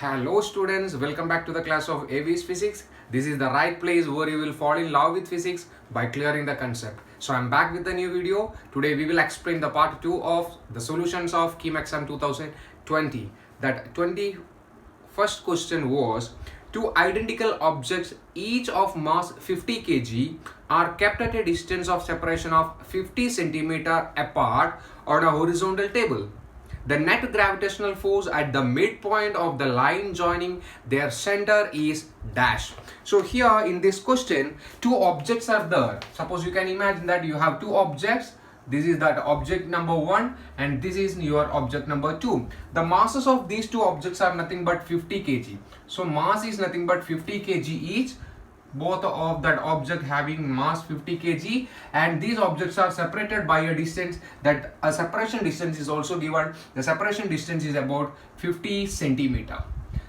Hello students, welcome back to the class of AV's Physics. This is the right place where you will fall in love with physics by clearing the concept. So I'm back with a new video. Today we will explain the part 2 of the solutions of KEAM exam 2020. That 21st question was, two identical objects each of mass 50 kg are kept at a distance of separation of 50 centimeter apart on a horizontal table. The net gravitational force at the midpoint of the line joining their center is dash. So here in this question, two objects are there. Suppose you can imagine that you have two objects. This is that object number 1 and this is your object number 2. The masses of these two objects are nothing but 50 kg. So mass is nothing but 50 kg each. Both of that object having mass 50 kg, and these objects are separated by a distance, that a separation distance is also given. The separation distance is about 50 centimeter.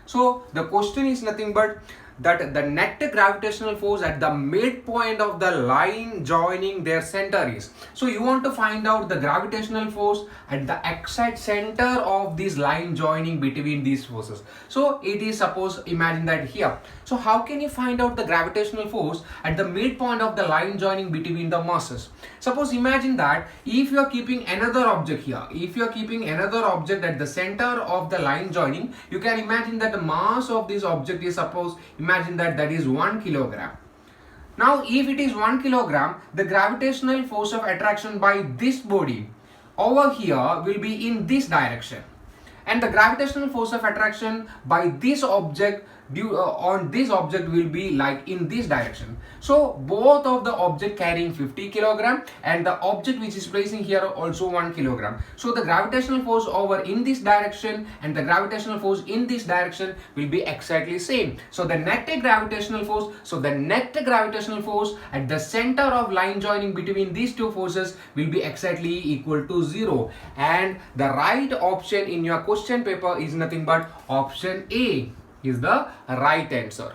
So the question is nothing but that the net gravitational force at the midpoint of the line joining their center is. So you want to find out the gravitational force at the exact center of this line joining between these forces. So it is, suppose imagine that here. So how can you find out the gravitational force at the midpoint of the line joining between the masses? Suppose imagine that if you are keeping another object here, if you are keeping another object at the center of the line joining, you can imagine that the mass of this object is, suppose imagine that is 1 kilogram. Now if it is 1 kilogram, the gravitational force of attraction by this body over here will be in this direction, and the gravitational force of attraction by this object on this object will be like in this direction. So both of the object carrying 50 kilogram and the object which is placing here also 1 kilogram. So the gravitational force over in this direction and the gravitational force in this direction will be exactly same. So the net gravitational force at the center of line joining between these two forces will be exactly equal to 0, and the right option in your question paper is nothing but option A is the right answer.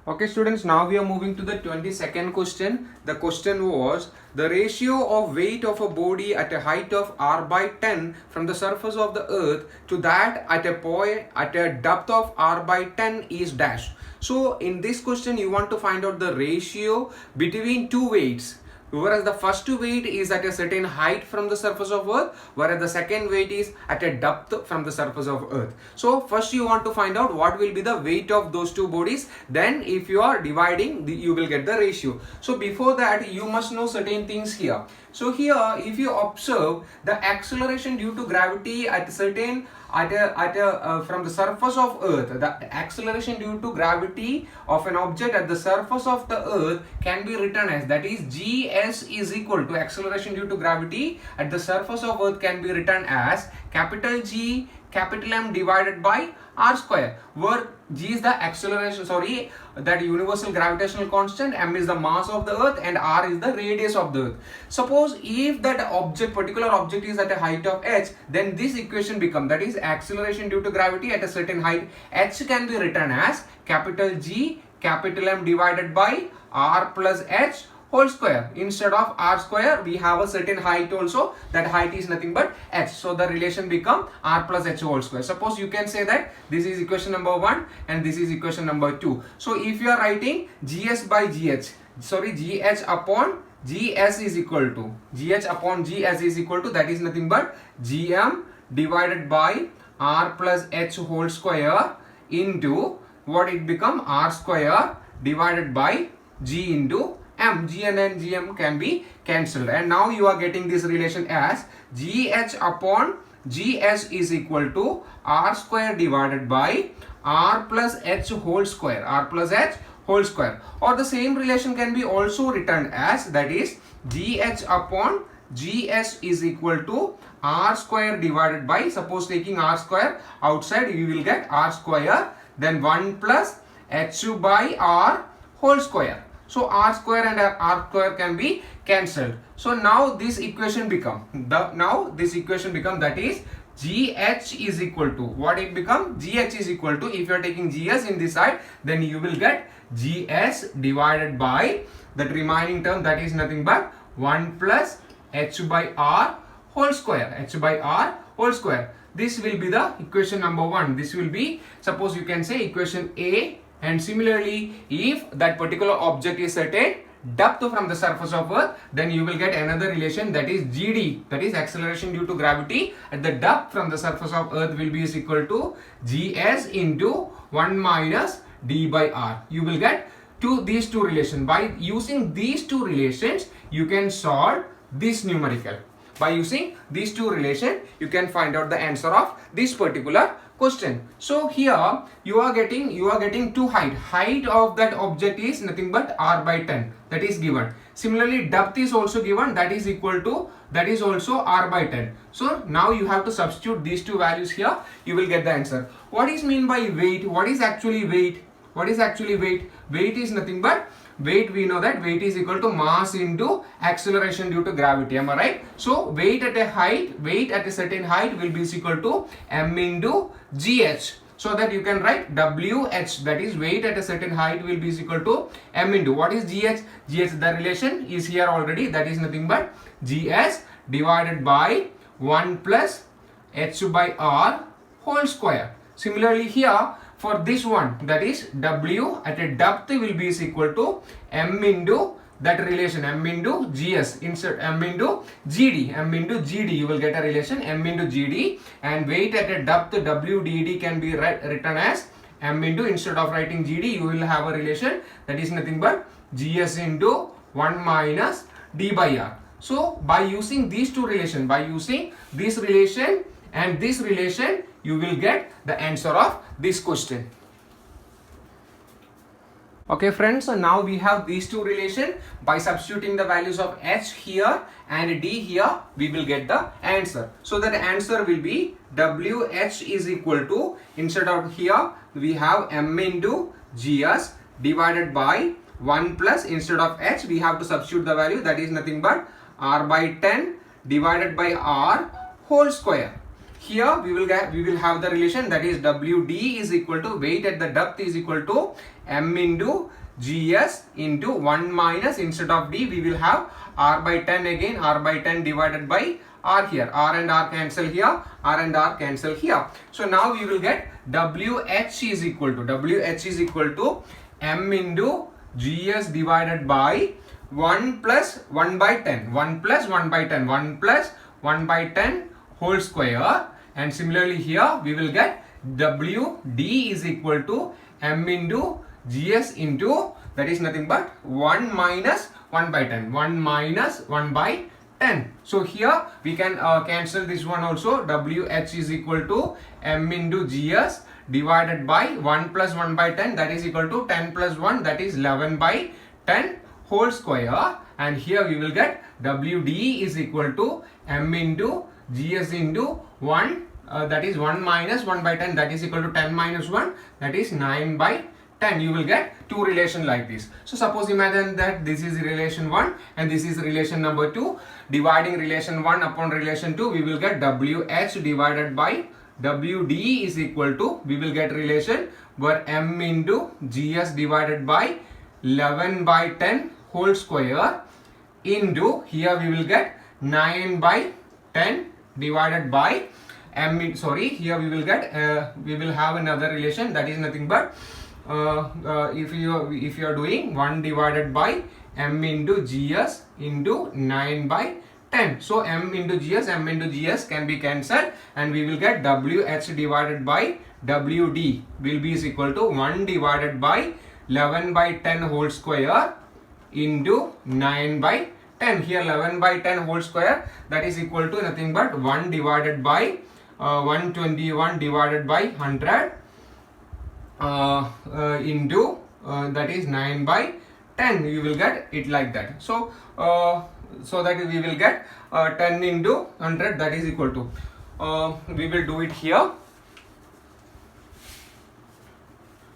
Okay students, now we are moving to the 22nd question. The question was, the ratio of weight of a body at a height of r by 10 from the surface of the earth to that at a point at a depth of r by 10 is dash. So in this question you want to find out the ratio between two weights, whereas the first weight is at a certain height from the surface of earth, whereas the second weight is at a depth from the surface of earth. So first you want to find out what will be the weight of those two bodies, then if you are dividing you will get the ratio. So before that you must know certain things here. So here if you observe the acceleration due to gravity at certain from the surface of earth, the acceleration due to gravity of an object at the surface of the earth can be written as, that is gs is equal to acceleration due to gravity at the surface of earth can be written as capital G capital M divided by r square, where G is the acceleration, that universal gravitational constant, M is the mass of the earth, and R is the radius of the earth. Suppose if that particular object is at a height of h, then this equation becomes, that is acceleration due to gravity at a certain height, h can be written as capital G capital M divided by R plus h whole square. Instead of r square we have a certain height also, that height is nothing but h, so the relation become r plus h whole square. Suppose you can say that this is equation number 1 and this is equation number 2. So if you are writing gs by gh, gh upon gs is equal to that is nothing but gm divided by r plus h whole square into what it become, r square divided by g into m. Gn and gm can be cancelled, and now you are getting this relation as gh upon gs is equal to r square divided by r plus h whole square, or the same relation can be also written as, that is gh upon gs is equal to r square divided by, suppose taking r square outside you will get r square, then 1 plus h by r whole square. So r square and r square can be cancelled. So now this equation become, that is gh is equal to, what it become, gh is equal to, if you are taking gs in this side, then you will get gs divided by that remaining term, that is nothing but 1 plus h by r whole square, this will be the equation number 1. This will be, suppose you can say equation A, and similarly if that particular object is certain depth from the surface of Earth, then you will get another relation, that is GD, that is acceleration due to gravity at the depth from the surface of Earth will be is equal to GS into 1 minus d by r. You will get these two relations. By using these two relations, you can solve this numerical. By using these two relations, you can find out the answer of this particular question. So here you are getting two height of that object is nothing but r by 10, that is given. Similarly depth is also given, that is equal to, that is also r by 10. So now you have to substitute these two values here, you will get the answer. What is mean by weight? What is actually weight? What is actually weight? Weight is nothing but, weight, we know that weight is equal to mass into acceleration due to gravity, am I right? So weight at a certain height will be equal to m into gh. So that you can write wh, that is weight at a certain height will be equal to m into, what is gh? Gh, the relation is here already, that is nothing but gs divided by 1 plus h by r whole square. Similarly here, for this one, that is W at a depth will be equal to m into that relation, m into gs, insert m into gd, you will get a relation m into gd, and weight at a depth wdd can be written as m into, instead of writing gd, you will have a relation that is nothing but gs into 1 minus d by r. So by using these two relations, by using this relation and this relation, you will get the answer of this question. Okay friends, so now we have these two relations. By substituting the values of h here and d here, we will get the answer. So that the answer will be wh is equal to, instead of here we have m into gs divided by 1 plus, instead of h we have to substitute the value, that is nothing but r by 10 divided by r whole square. Here we will have the relation, that is WD is equal to, weight at the depth is equal to m into gs into 1 minus, instead of d we will have r by 10 again, r by 10 divided by r here, r and r cancel here, r and r cancel here. So now we will get WH is equal to m into gs divided by 1 plus 1 by 10, 1 plus 1 by 10, 1 plus 1 by 10 whole square, and similarly here we will get WD is equal to m into gs into, that is nothing but 1 minus 1 by 10, 1 minus 1 by 10. So here we can cancel this one also, WH is equal to m into gs divided by 1 plus 1 by 10, that is equal to 10 plus 1, that is 11 by 10 whole square, and here we will get WD is equal to m into gs into 1, that is 1 minus 1 by 10, that is equal to 10 minus 1, that is 9 by 10. You will get two relations like this. So suppose imagine that this is relation 1 and this is relation number 2. Dividing relation 1 upon relation 2, we will get WH divided by WD is equal to, we will get relation where m into gs divided by 11 by 10 whole square into, here we will get 9 by 10 divided by m, sorry, here we will get we will have another relation, that is nothing but if you are doing 1 divided by m into gs into 9 by 10. So m into gs can be cancelled, and we will get wh divided by wd will be equal to 1 divided by 11 by 10 whole square into 9 by 10. Here 11 by 10 whole square, that is equal to nothing but 1 divided by 121 divided by 100 into that is 9 by 10. You will get it like that. So so that we will get 10 into 100, that is equal to, we will do it here.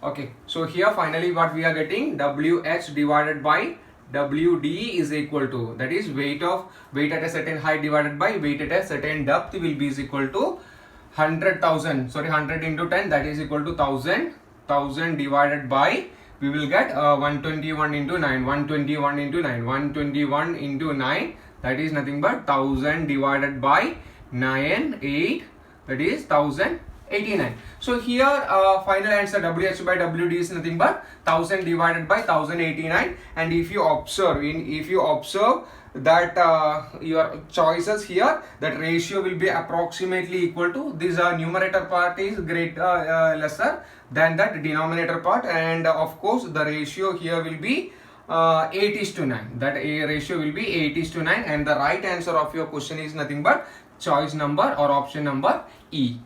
Okay, so here finally what we are getting, WH divided by WD is equal to, that is weight at a certain height divided by weight at a certain depth will be equal to 100,000, sorry 100 into 10, that is equal to 1000 divided by, we will get 121 into 9, 121 into 9, 121 into 9, that is nothing but 1000 divided by 9, 8, that is 1089. So here final answer WH by WD is nothing but 1000 divided by 1089. And if you observe that your choices here, that ratio will be approximately equal to this numerator part is lesser than that denominator part, and of course the ratio here will be 8:9. That a ratio will be 8:9, and the right answer of your question is nothing but choice number or option number E.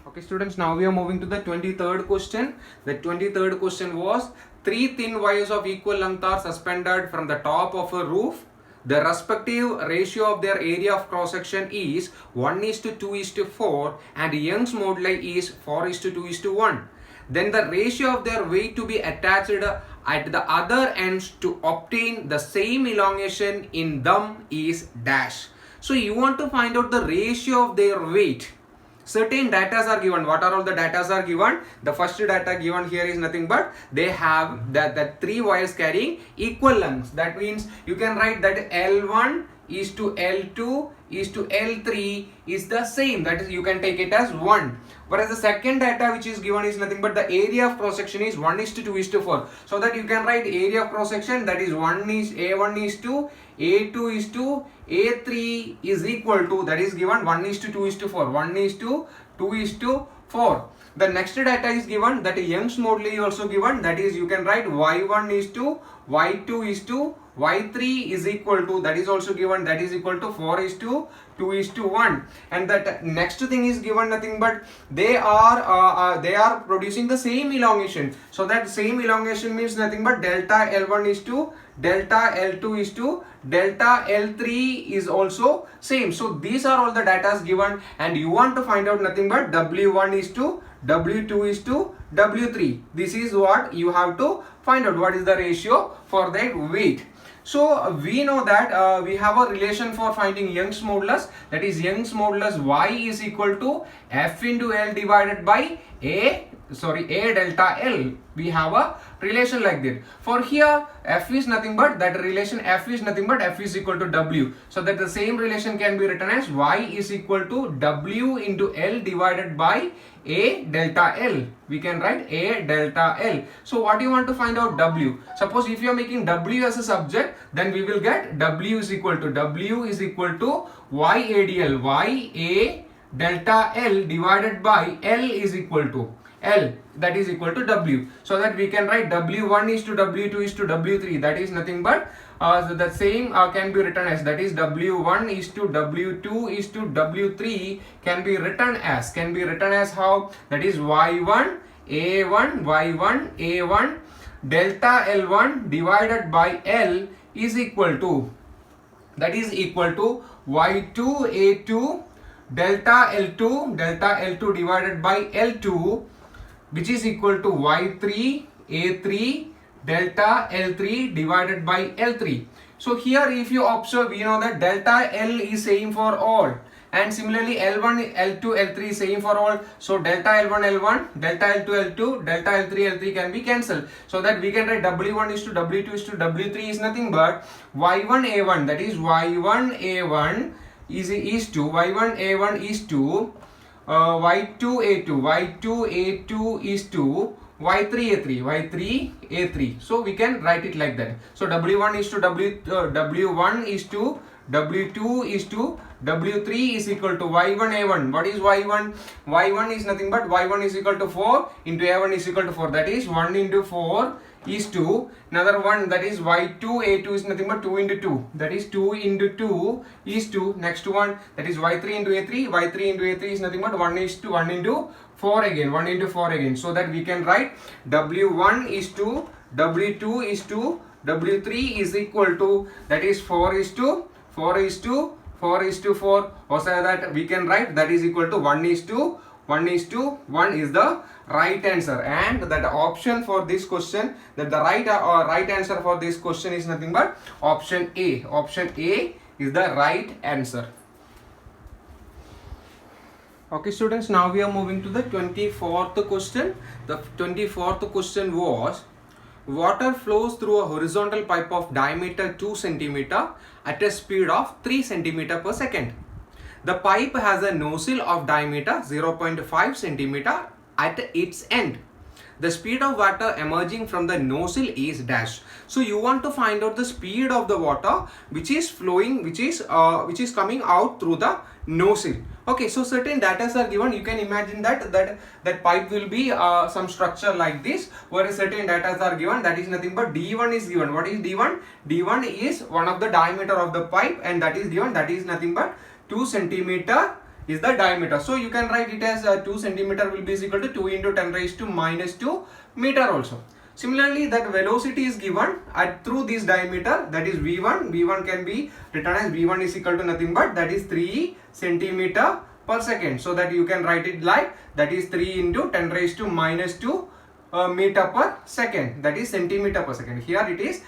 Okay students, now we are moving to the 23rd question. The 23rd question was, three thin wires of equal length are suspended from the top of a roof. The respective ratio of their area of cross section is 1:2:4 and Young's moduli is 4:2:1. Then the ratio of their weight to be attached at the other ends to obtain the same elongation in them is dash. So you want to find out the ratio of their weight. Certain data are given. What are all the data are given? The first data given here is nothing but they have that three wires carrying equal lengths. That means you can write that L1 is to L2 is to L3 is the same. That is, you can take it as 1. Whereas the second data which is given is nothing but the area of cross section is 1:2:4. So that you can write area of cross section, that is A1 is to A2 is to A3 is equal to, that is given 1:2:4. 1:2:4. The next data is given, that Young's moduli is also given, that is you can write Y1 is to Y2 is to Y3 is equal to, that is also given, that is equal to 4:2:1. And that next thing is given nothing but they are producing the same elongation. So that same elongation means nothing but delta L1 is to delta L2 is to delta L3 is also same. So these are all the data given, and you want to find out nothing but W1 is to W2 is to W3. This is what you have to find out, what is the ratio for that weight. So we know that we have a relation for finding Young's modulus, that is Young's modulus Y is equal to F into L divided by A delta L. We have a relation like that. For here F is nothing but that relation, F is nothing but F is equal to W. So that the same relation can be written as Y is equal to W into L divided by A delta L. We can write A delta L. So what you want to find out? W. Suppose if you are making W as a subject, then we will get W is equal to Y ADL, Y A delta L divided by L is equal to L, that is equal to W. So that we can write W1 is to W2 is to W3, that is nothing but so the same can be written as, that is W1 is to W2 is to W3 can be written as how? That is Y1 A1 delta L1 divided by L is equal to, that is equal to Y2 A2 delta L2 divided by L2, which is equal to Y3 A3 delta L3 divided by L3. So here if you observe, you know that delta L is same for all, and similarly L1 L2 L3 is same for all. So delta L1 L1 delta L2 L2 delta L3 L3 can be cancelled. So that we can write W1 is to W2 is to W3 is nothing but Y1 A1, that is Y1 A1 is to Y1 A1 is to Y2 A2 is to Y3 A3. So we can write it like that. So W1 is to W1 is to W2 is to W3 is equal to Y1 A1. What is Y1? Y1 is nothing but Y1 is equal to 4 into A1 is equal to 4. That is 1 into 4 is 2. Another one, that is Y2 A2 is nothing but 2 into 2. That is 2 into 2 is 2. Next one, that is Y3 into A3. Y3 into A3 is nothing but 1 is to 1 into 4 again. 1 into 4 again. So that we can write W1 is to W2 is to W3 is equal to, that is 4 is to 4 is to 4 is to 4. Or so that we can write that is equal to 1 is to 1 is to 1 is the right answer. And that option for this question, that the right answer for this question is nothing but option A. Option A is the right answer. Okay students, now we are moving to the 24th question. The 24th question was, water flows through a horizontal pipe of diameter 2 cm at a speed of 3 cm per second. The pipe has a nozzle of diameter 0.5 centimeter at its end. The speed of water emerging from the nozzle is dash. So you want to find out the speed of the water which is flowing, which is coming out through the nozzle. Okay, so certain data are given. You can imagine that pipe will be some structure like this, where certain data are given. That is nothing but D1 is given. What is D1? D1 is one of the diameter of the pipe, and that is given. That is nothing but 2 centimeter is the diameter. So you can write it as 2 centimeter will be equal to 2 into 10 raised to minus 2 meter also. Similarly, that velocity is given through this diameter, that is V1. V1 can be written as V1 is equal to nothing but that is 3 centimeter per second. So that you can write it like that is 3 into 10 raised to minus 2 meter per second, that is centimeter per second. Here it is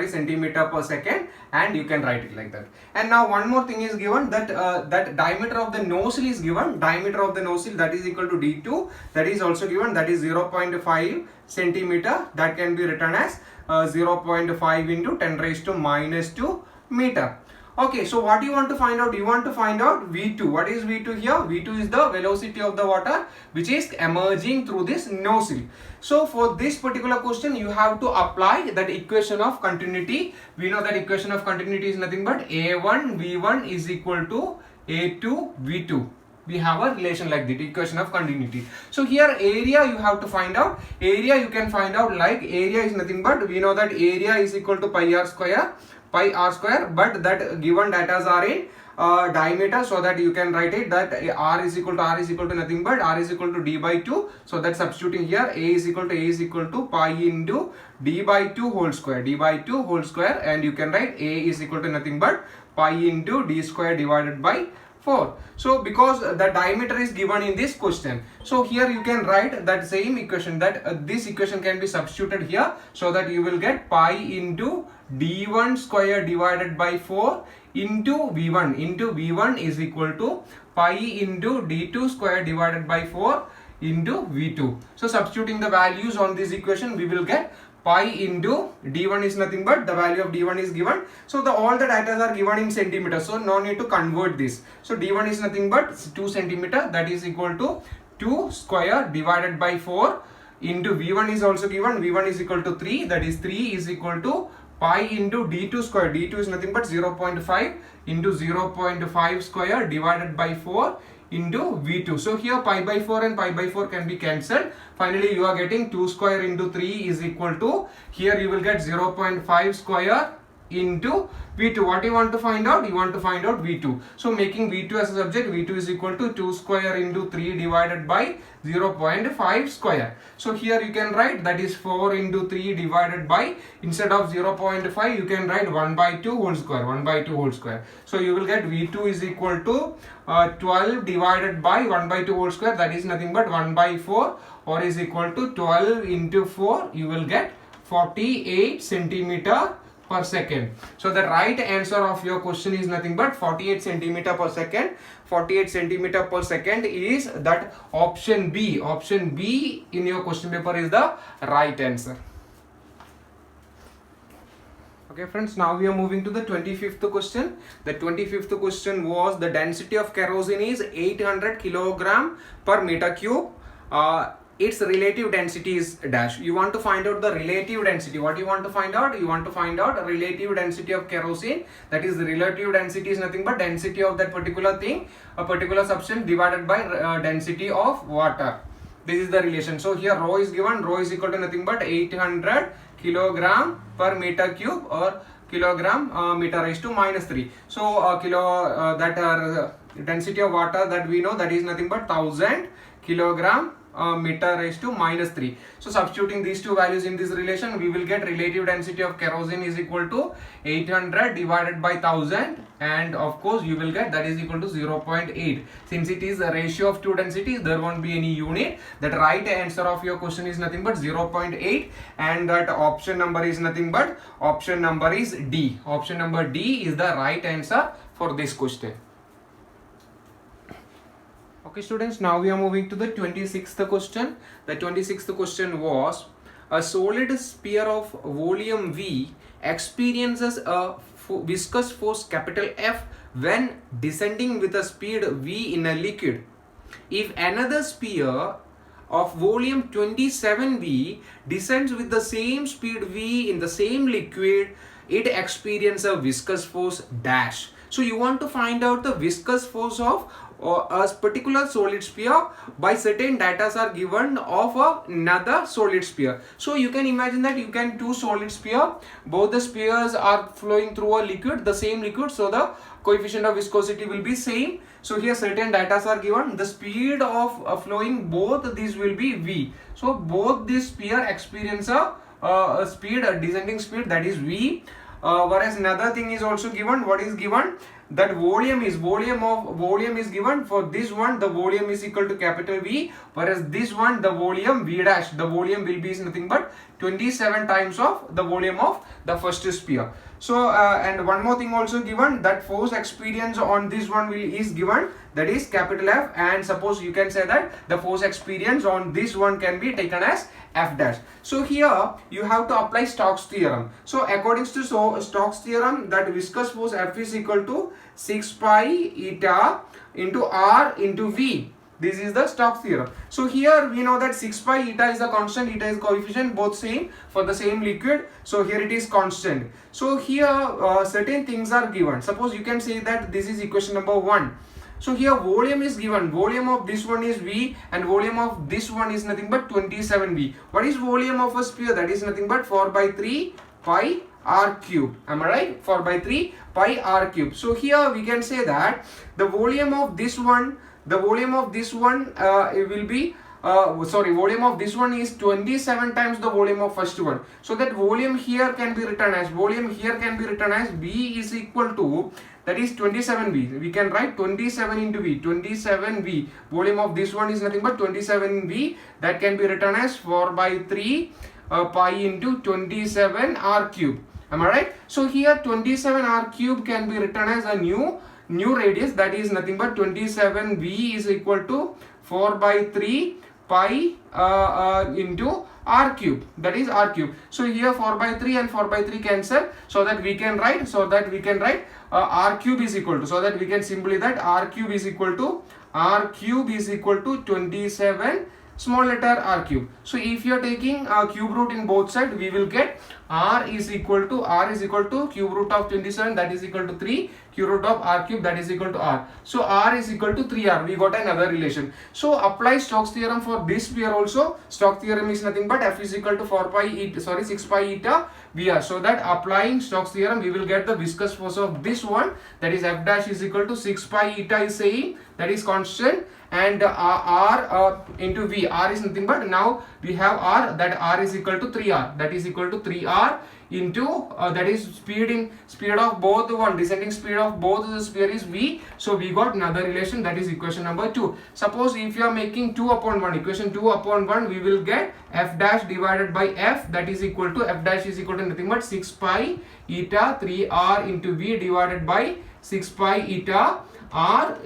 centimeter per second, and you can write it like that. And now one more thing is given, that that diameter of the nozzle is given. Diameter of the nozzle, that is equal to D2, that is also given, that is 0.5 centimeter. That can be written as 0.5 into 10 raised to minus 2 meter. Okay, so what you want to find out? You want to find out V2. What is V2 here? V2 is the velocity of the water which is emerging through this nozzle. So for this particular question, you have to apply that equation of continuity. We know that equation of continuity is nothing but A1 V1 is equal to A2 V2. We have a relation like that, equation of continuity. So here area you have to find out. Area you can find out like area is nothing but, we know that area is equal to pi r square, but that given data are in diameter, so that you can write it that r is equal to nothing but r is equal to d by 2. So that substituting here, a is equal to pi into d by 2 whole square, and you can write a is equal to nothing but pi into d square divided by 4. So because the diameter is given in this question, so here you can write that same equation, that this equation can be substituted here, so that you will get pi into d1 square divided by 4 into v1 is equal to pi into d2 square divided by 4 into v2. So substituting the values on this equation, we will get pi into d1 is nothing but the value of d1 is given. So all the data are given in centimeters, so no need to convert this. So d1 is nothing but 2 centimeter, that is equal to 2 square divided by 4 into v1 is also given. V1 is equal to 3, that is 3 is equal to pi into d2 square. D2 is nothing but 0.5 into 0.5 square divided by 4 into v2. So here pi by 4 and pi by 4 can be cancelled. Finally you are getting 2 square into 3 is equal to, here you will get 0.5 square into v2. What you want to find out? You want to find out v2. So making v2 as a subject, v2 is equal to 2 square into 3 divided by 0.5 square. So here you can write that is 4 into 3 divided by, instead of 0.5 you can write 1 by 2 whole square, So you will get v2 is equal to 12 divided by 1 by 2 whole square, that is nothing but 1 by 4, or is equal to 12 into 4, you will get 48 centimeter per second. So the right answer of your question is nothing but 48 centimeter per second. 48 centimeter per second is that option B. Option B in your question paper is the right answer. Okay friends, now we are moving to the 25th question. The 25th question was the density of kerosene is 800 kilogram per meter cube. Its relative density is dash. You want to find out the relative density. What you want to find out? You want to find out relative density of kerosene. That is, the relative density is nothing but density of that particular thing, a particular substance, divided by density of water. This is the relation. So here rho is given. Rho is equal to nothing but 800 kilogram per meter cube, or kilogram meter raised to minus 3. So density of water that we know, that is nothing but 1000 kilogram meter raised to minus 3. So substituting these two values in this relation, we will get relative density of kerosene is equal to 800 divided by 1000, and of course you will get that is equal to 0.8. Since it is a ratio of two densities, there won't be any unit. That right answer of your question is nothing but 0.8, and that option number is nothing but option number is D. Option number D is the right answer for this question. Okay students, now we are moving to the 26th question. The 26th question was, a solid sphere of volume V experiences a viscous force capital F when descending with a speed v in a liquid. If another sphere of volume 27V descends with the same speed v in the same liquid, it experiences a viscous force dash. So you want to find out the viscous force of a particular solid sphere by certain data are given of another solid sphere. So you can imagine that you can two solid sphere, both the spheres are flowing through a liquid, the same liquid, so the coefficient of viscosity will be same. So here certain data are given, the speed of flowing both these will be v. So both this sphere experience a speed, a descending speed, that is v. Whereas another thing is also given. What is given? That volume is given. For this one the volume is equal to capital V, whereas this one the volume V dash, the volume will be nothing but 27 times of the volume of the first sphere. So and one more thing also given, that force experience on this one is given, that is capital F, and suppose you can say that the force experience on this one can be taken as F dash. So here you have to apply Stokes theorem. So according to Stokes theorem, that viscous force F is equal to 6 pi eta into R into V. This is the Stokes theorem. So here we know that 6 pi eta is a constant, eta is coefficient, both same for the same liquid. So here it is constant. So here certain things are given. Suppose you can say that this is equation number 1. So here volume is given, volume of this one is V and volume of this one is nothing but 27V. What is volume of a sphere? That is nothing but 4 by 3 pi r cube. Am I right? 4 by 3 pi r cube. So here we can say that the volume of this one, volume of this one is 27 times the volume of first one. So that volume here can be written as, V is equal to, that is 27V. We can write 27 into V, 27V. Volume of this one is nothing but 27V. That can be written as 4 by 3 pi into 27 r cube. Am I right? So here 27 r cube can be written as a new radius, that is nothing but 27V is equal to 4 by 3 pi into r cube, that is r cube. So here 4 by 3 and 4 by 3 cancel, so that we can write r cube is equal to, so that we can simply that r cube is equal to 27 small letter r cube. So if you are taking a cube root in both sides, we will get r is equal to cube root of 27, that is equal to 3, cube root of r cube, that is equal to r. So r is equal to 3r. We got another relation. So apply Stokes theorem for this sphere also. Stokes theorem is nothing but F is equal to 6 pi eta Vr. So that applying Stokes theorem, we will get the viscous force of this one, that is F dash is equal to 6 pi eta is saying, that is constant, and r into V. R is nothing but, now we have r, that r is equal to 3r, that is equal to 3r into that is speed of both the one, descending speed of both the sphere is V. So we got another relation, that is equation number 2. Suppose if you are making 2 upon 1, equation 2 upon 1, we will get F dash divided by F, that is equal to, F dash is equal to nothing but 6 pi eta 3r into V divided by 6 pi eta r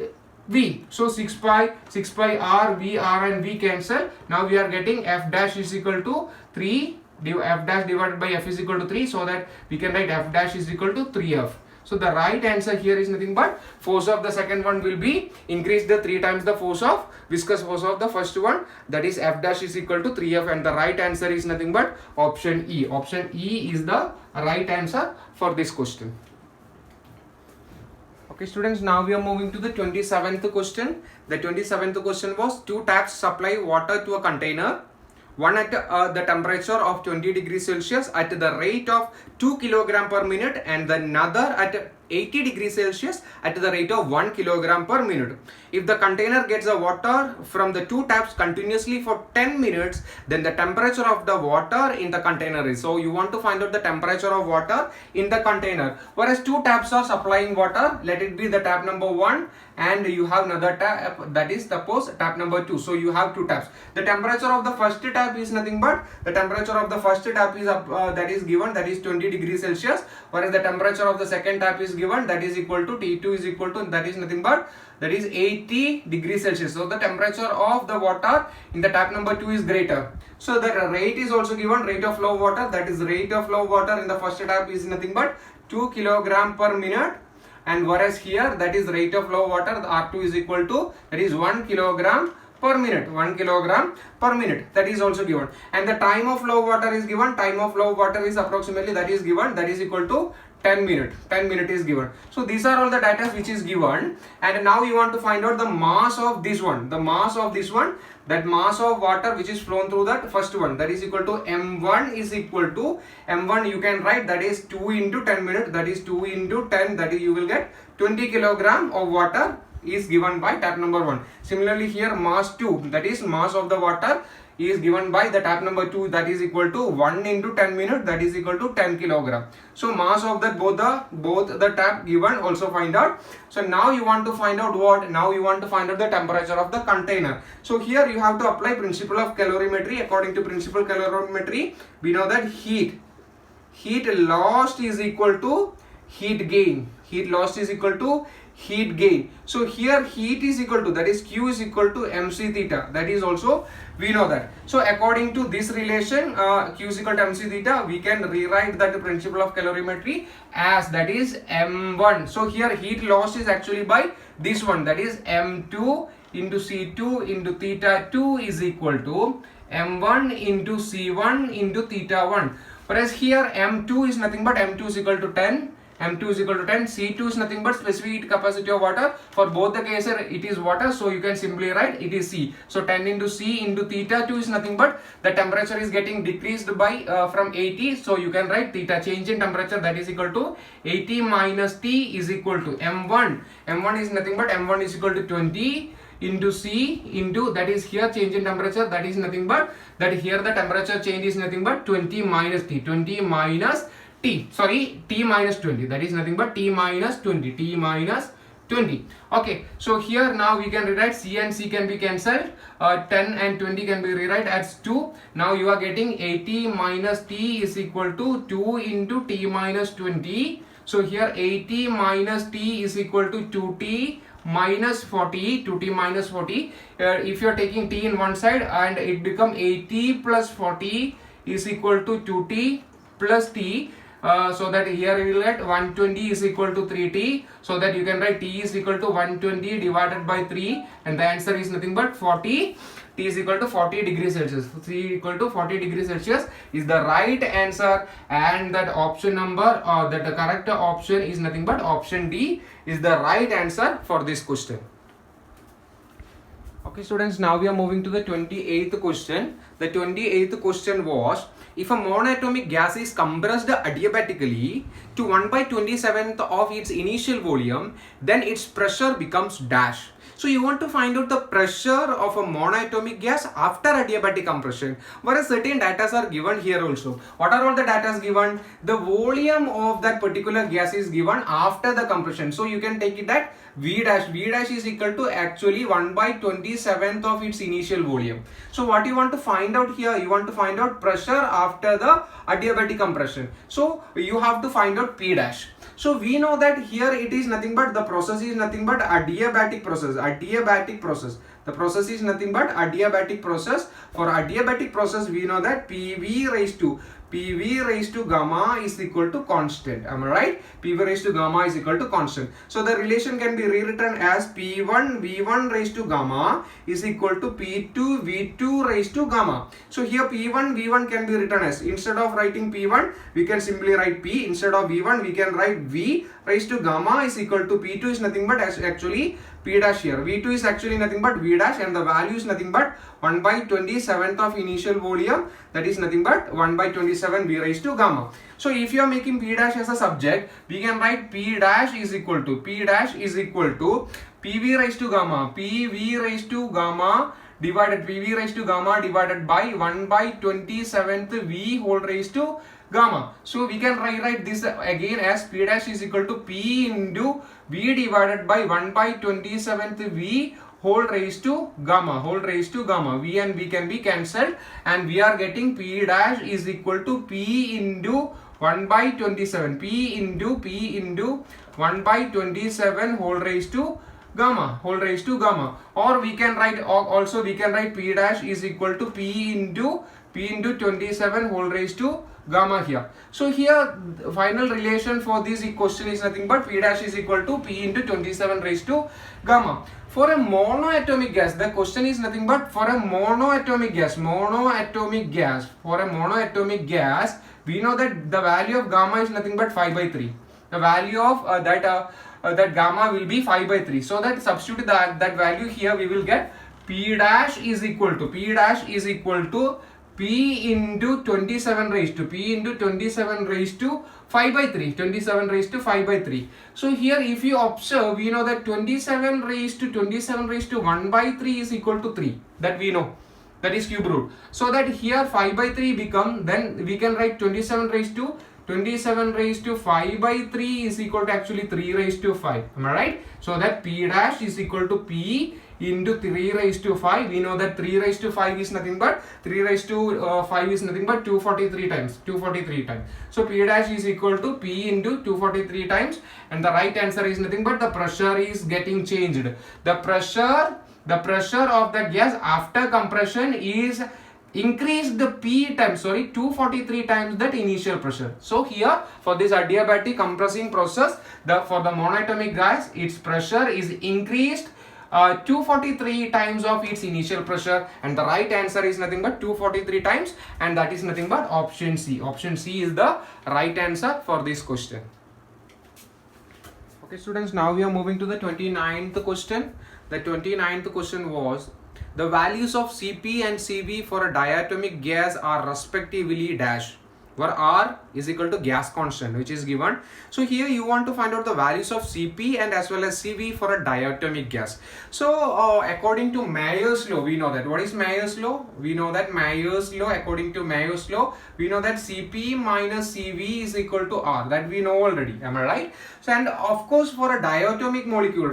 V. So 6 pi r, V, r and V cancel. Now we are getting F dash is equal to 3, F dash divided by F is equal to 3, so that we can write F dash is equal to 3F. So the right answer here is nothing but force of the second one will be increase the 3 times the viscous force of the first one, that is F dash is equal to 3F, and the right answer is nothing but option E. Option E is the right answer for this question. Okay students, now we are moving to the 27th question. The 27th question was, 2 taps supply water to a container, one at the temperature of 20 degrees Celsius at the rate of 2 kg per minute, and the another at 80 degrees Celsius at the rate of 1 kg per minute. If the container gets the water from the 2 taps continuously for 10 minutes, then the temperature of the water in the container is. So you want to find out the temperature of water in the container. Whereas 2 taps are supplying water, let it be the tap number 1 and you have another tap, that is suppose tap number 2. So you have 2 taps. The temperature of the first tap is nothing but, the temperature of the first tap is that is given, that is 20 degrees Celsius, whereas the temperature of the second tap is given, that is equal to T2 is equal to, that is nothing but, that is 80 degrees Celsius. So the temperature of the water in the tap number 2 is greater. So the rate is also given, rate of flow of water, that is rate of flow of water in the first tap is nothing but 2 kg per minute, and whereas here that is rate of flow of water, the R2 is equal to, that is 1 kilogram per minute, 1 kilogram per minute, that is also given. And the time of flow of water is given, time of flow of water is approximately, that is given, that is equal to 10 minute is given. So these are all the data which is given, and now you want to find out the mass of this one, the mass of this one, that mass of water which is flown through that first one, that is equal to M1 is equal to, M1 you can write, that is 2 into 10 minutes, that is 2 into 10, that is you will get 20 kilogram of water is given by tap number 1. Similarly here mass 2, that is mass of the water is given by the tap number 2, that is equal to 1 into 10 minutes, that is equal to 10 kilogram. So mass of that both the tap given also find out. So now you want to find out what? Now you want to find out the temperature of the container. So here you have to apply principle of calorimetry. According to principle calorimetry, we know that heat lost is equal to heat gain. Heat lost is equal to heat gain. So here heat is equal to, that is Q is equal to MC theta, that is also we know that. So according to this relation, Q is equal to MC theta, we can rewrite that principle of calorimetry as, that is M1. So here heat loss is actually by this one, that is M2 into C2 into theta 2 is equal to M1 into C1 into theta 1. Whereas here M2 is nothing but, M2 is equal to 10, M2 is equal to 10, C2 is nothing but specific heat capacity of water. For both the cases it is water, so you can simply write it is C. So 10 into C into theta 2 is nothing but the temperature is getting decreased by from 80, so you can write theta change in temperature, that is equal to 80 minus T is equal to M1. M1 is nothing but, M1 is equal to 20 into C into, that is here change in temperature, that is nothing but, that here the temperature change is nothing but 20 minus T, 20 minus T, sorry, T minus 20, that is nothing but T minus 20, T minus 20. Okay, so here now we can rewrite C and C can be cancelled, 10 and 20 can be rewrite as 2. Now you are getting 80 minus T is equal to 2 into T minus 20. So here 80 minus T is equal to 2T minus 40, 2T minus 40. If you are taking T in one side, and it become 80 plus 40 is equal to 2T plus T. So that here we will get 120 is equal to 3T, so that you can write T is equal to 120 divided by 3, and the answer is nothing but 40. T is equal to 40 degrees Celsius. T equal to 40 degrees Celsius is the right answer, and that option number, that the correct option is nothing but option D is the right answer for this question. Okay students, now we are moving to the 28th question. The 28th question was, if a monatomic gas is compressed adiabatically to 1/27th of its initial volume, then its pressure becomes dash. So you want to find out the pressure of a monoatomic gas after adiabatic compression. Whereas certain data are given here also. What are all the data given? The volume of that particular gas is given after the compression. So you can take it that V dash is equal to actually 1/27th of its initial volume. So what you want to find out here? You want to find out pressure after the adiabatic compression. So you have to find out P dash. So we know that here it is nothing but, the process is nothing but adiabatic process. The process is nothing but adiabatic process. For adiabatic process, we know that PV raised to gamma is equal to constant. Am I right? PV raised to gamma is equal to constant. So the relation can be rewritten as P1 V1 raised to gamma is equal to P2 V2 raised to gamma. So here P1 V1 can be written as, instead of writing P1, we can simply write P. Instead of V1, we can write V raised to gamma is equal to P2 is nothing but as actually P dash here. V2 is actually nothing but V dash, and the value is nothing but 1/27th of initial volume, that is nothing but 1/27 V raised to gamma. So if you are making P dash as a subject, we can write P dash is equal to PV raised to gamma divided by 1/27th V whole raised to gamma. So we can rewrite this again as P dash is equal to P into V divided by 1/27th V whole raised to gamma. V and V can be cancelled, and we are getting P dash is equal to P into 1/27. P into 1/27 whole raised to gamma. Or we can write P dash is equal to P into P into 27 whole raised to gamma here. So here the final relation for this question is nothing but P dash is equal to P into 27 raised to gamma. For a monoatomic gas, the question is nothing but for a monoatomic gas, we know that the value of gamma is nothing but 5 by 3. The value of that gamma will be 5 by 3. So that substitute that value here, we will get P dash is equal to P into 27 raised to 5 by 3. 27 raised to 5 by 3. So here if you observe, we know that 27 raised to 1 by 3 is equal to 3. That we know. That is cube root. So that here 5 by 3 become, then we can write 27 raised to 5 by 3 is equal to actually 3 raised to 5. Am I right? So that P dash is equal to P into 3 raised to 5. We know that 3 raised to 5 is nothing but 5 is nothing but 243 times. So P dash is equal to P into 243 times, and the right answer is nothing but the pressure is getting changed. The pressure of the gas after compression is increased the P times, 243 times that initial pressure. So here for this adiabatic compressing process, for the monoatomic gas, its pressure is increased 243 times of its initial pressure, and the right answer is nothing but 243 times, and that is nothing but option C. Option C is the right answer for this question. Okay students, now we are moving to the 29th question. The 29th question was, the values of Cp and Cv for a diatomic gas are respectively dash, where R is equal to gas constant, which is given. So here you want to find out the values of Cp and as well as Cv for a diatomic gas. So according to Mayer's law, we know that. What is Mayer's law? We know that according to Mayer's law, we know that Cp minus Cv is equal to R. That we know already. Am I right? So, and of course for a diatomic molecule,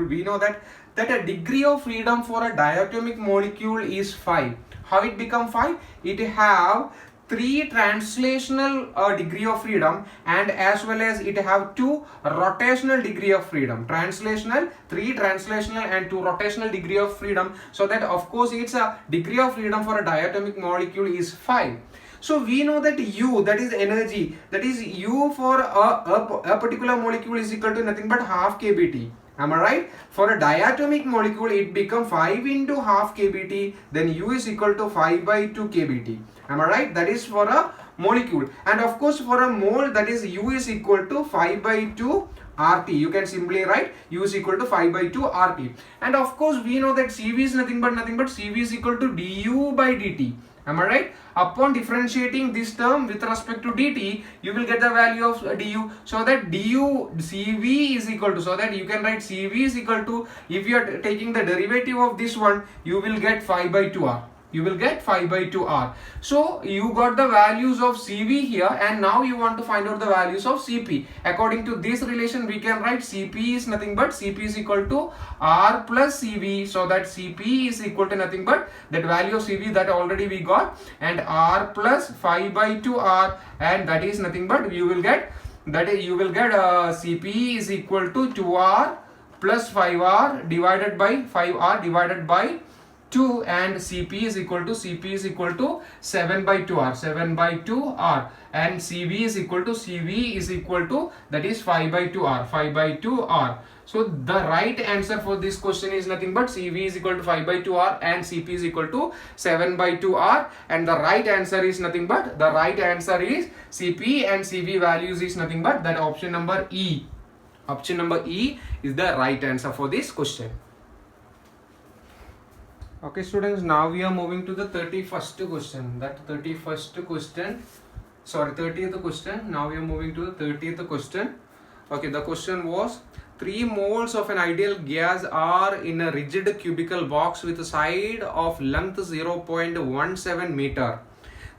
we know that a degree of freedom for a diatomic molecule is 5. How it become 5? It have 3 translational degree of freedom, and as well as it have 2 rotational degree of freedom. 3 translational and 2 rotational degree of freedom. So that of course its a degree of freedom for a diatomic molecule is 5. So we know that U, that is energy, that is U for a particular molecule is equal to nothing but half kBt. Am I right? For a diatomic molecule, it become 5 into half kBt, then U is equal to 5 by 2 kBt. Am I right? That is for a molecule. And of course for a mole, that is U is equal to 5 by 2 RT. You can simply write U is equal to 5 by 2 RT. And of course we know that Cv is nothing but Cv is equal to du by dt. Am I right? Upon differentiating this term with respect to dt, you will get the value of du. So that du Cv is equal to, so that you can write Cv is equal to, if you are taking the derivative of this one, you will get 5 by 2r. So you got the values of Cv here, and now you want to find out the values of Cp. According to this relation, we can write Cp is nothing but Cp is equal to R plus Cv. So that Cp is equal to nothing but that value of Cv that already we got, and R plus 5 by 2R, and that is nothing but you will get Cp is equal to 2R plus 5R divided by 5R divided by 2, and Cp is equal to 7 by 2R, and Cv is equal to that is 5 by 2R. So the right answer for this question is nothing but Cv is equal to 5 by 2R and Cp is equal to 7 by 2R, and the right answer is nothing but Cp and Cv values is nothing but that option number E. Option number E is the right answer for this question. Okay students, now we are moving to the 30th question. Now we are moving to the 30th question. Okay, the question was, 3 moles of an ideal gas are in a rigid cubical box with a side of length 0.17 meter.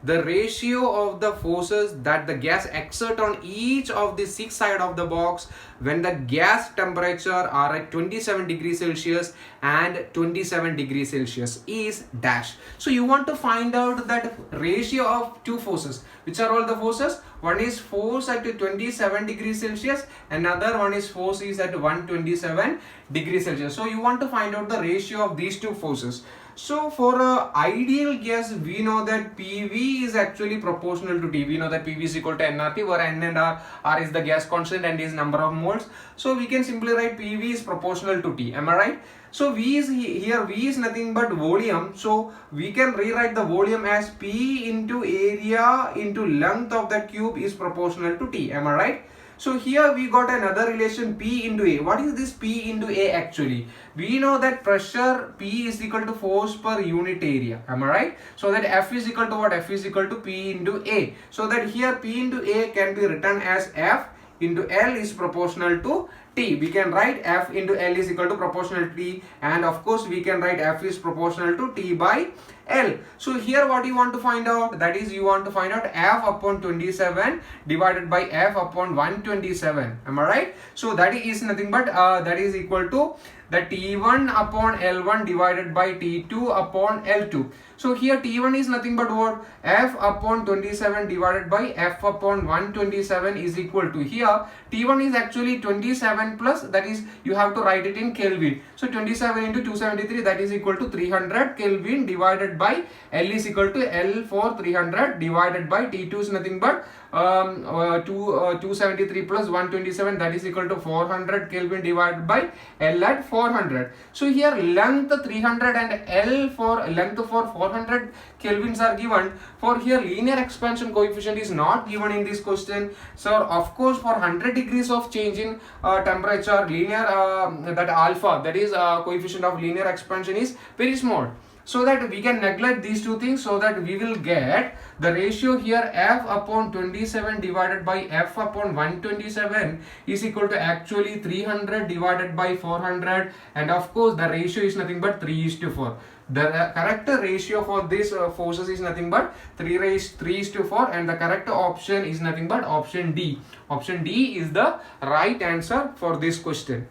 the ratio of the forces that the gas exert on each of the 6 sides of the box when the gas temperature are at 27 degrees Celsius and 27 degrees Celsius is dash. So you want to find out that ratio of two forces. Which are all the forces? One is force at 27 degrees Celsius, another one is force is at 127 degrees Celsius. So you want to find out the ratio of these two forces. So for ideal gas, we know that PV is actually proportional to T. We know that PV is equal to nRT, where N and R is the gas constant and is number of moles. So we can simply write PV is proportional to T. Am I right? So V is here, V is nothing but volume. So we can rewrite the volume as P into area into length of the cube is proportional to T. Am I right? So here we got another relation P into A. What is this P into A actually? We know that pressure P is equal to force per unit area. Am I right? So that F is equal to what? F is equal to P into A. So that here P into A can be written as F into L is proportional to T. We can write F into L is equal to proportional to T, and of course we can write F is proportional to T by L. So here what you want to find out, that is you want to find out F upon 27 divided by F upon 127. Am I right? So that is nothing but that is equal to the T1 upon L1 divided by T2 upon L2. So here T1 is nothing but what? F upon 27 divided by F upon 127 is equal to, here T1 is actually 27 plus, that is you have to write it in Kelvin. So 27 into 273, that is equal to 300 Kelvin divided by L is equal to L for 300 divided by T2 is nothing but 273 plus 127, that is equal to 400 Kelvin divided by L at 400. So here length 300 and L for length for 400 Kelvins are given. For here linear expansion coefficient is not given in this question. So of course for 100 degrees of change in temperature, linear that alpha, that is coefficient of linear expansion is very small. So that we can neglect these two things, so that we will get the ratio here F upon 27 divided by F upon 127 is equal to actually 300 divided by 400, and of course the ratio is nothing but 3:4. The correct ratio for this forces is nothing but 3:4, and the correct option is nothing but option D. Option D is the right answer for this question.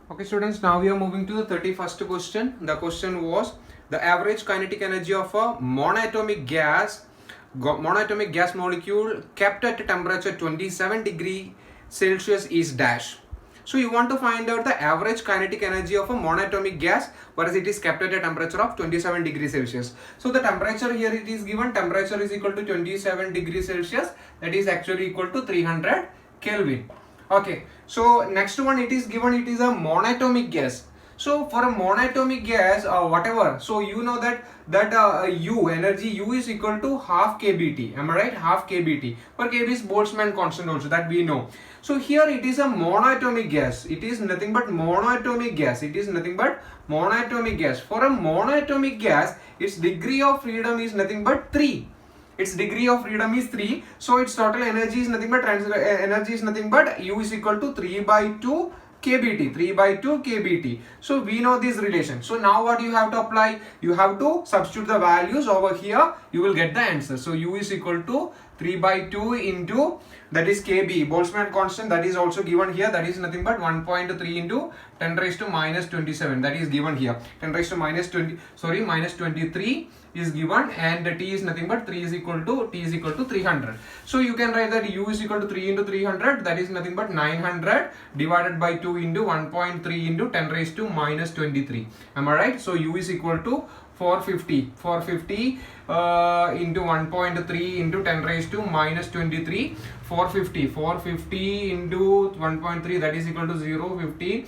Okay students, now we are moving to the 31st question. The question was the average kinetic energy of a monatomic gas molecule kept at temperature 27 degree Celsius is dash. So you want to find out the average kinetic energy of a monatomic gas, whereas it is kept at a temperature of 27 degrees Celsius. So the temperature here it is given, temperature is equal to 27 degrees Celsius, that is actually equal to 300 Kelvin. Okay, so next one it is given, it is a monatomic gas. So for a monatomic gas whatever, so you know that U, energy U is equal to half kBT. Am I right? Half kBT. For kB is Boltzmann constant also, that we know. So here it is a monatomic gas. It is nothing but monatomic gas. It is nothing but monatomic gas. For a monatomic gas, its degree of freedom is nothing but 3. Its degree of freedom is 3. So its total energy is nothing but energy is nothing but U is equal to 3/2 kBT. 3/2 kBT. So we know this relation. So now what you have to apply? You have to substitute the values over here. You will get the answer. So U is equal to 3/2 into, that is kB, Boltzmann constant, that is also given here, that is nothing but 1.3 into 10 raised to minus 27, that is given here. 10 raised to minus 23 is given, and T is nothing but T is equal to 300. So you can write that U is equal to 3 into 300, that is nothing but 900 divided by 2 into 1.3 into 10 raised to minus 23. Am I right? So U is equal to 450 into 1.3 into 10 raised to minus 23. 450 into 1.3, that is equal to 050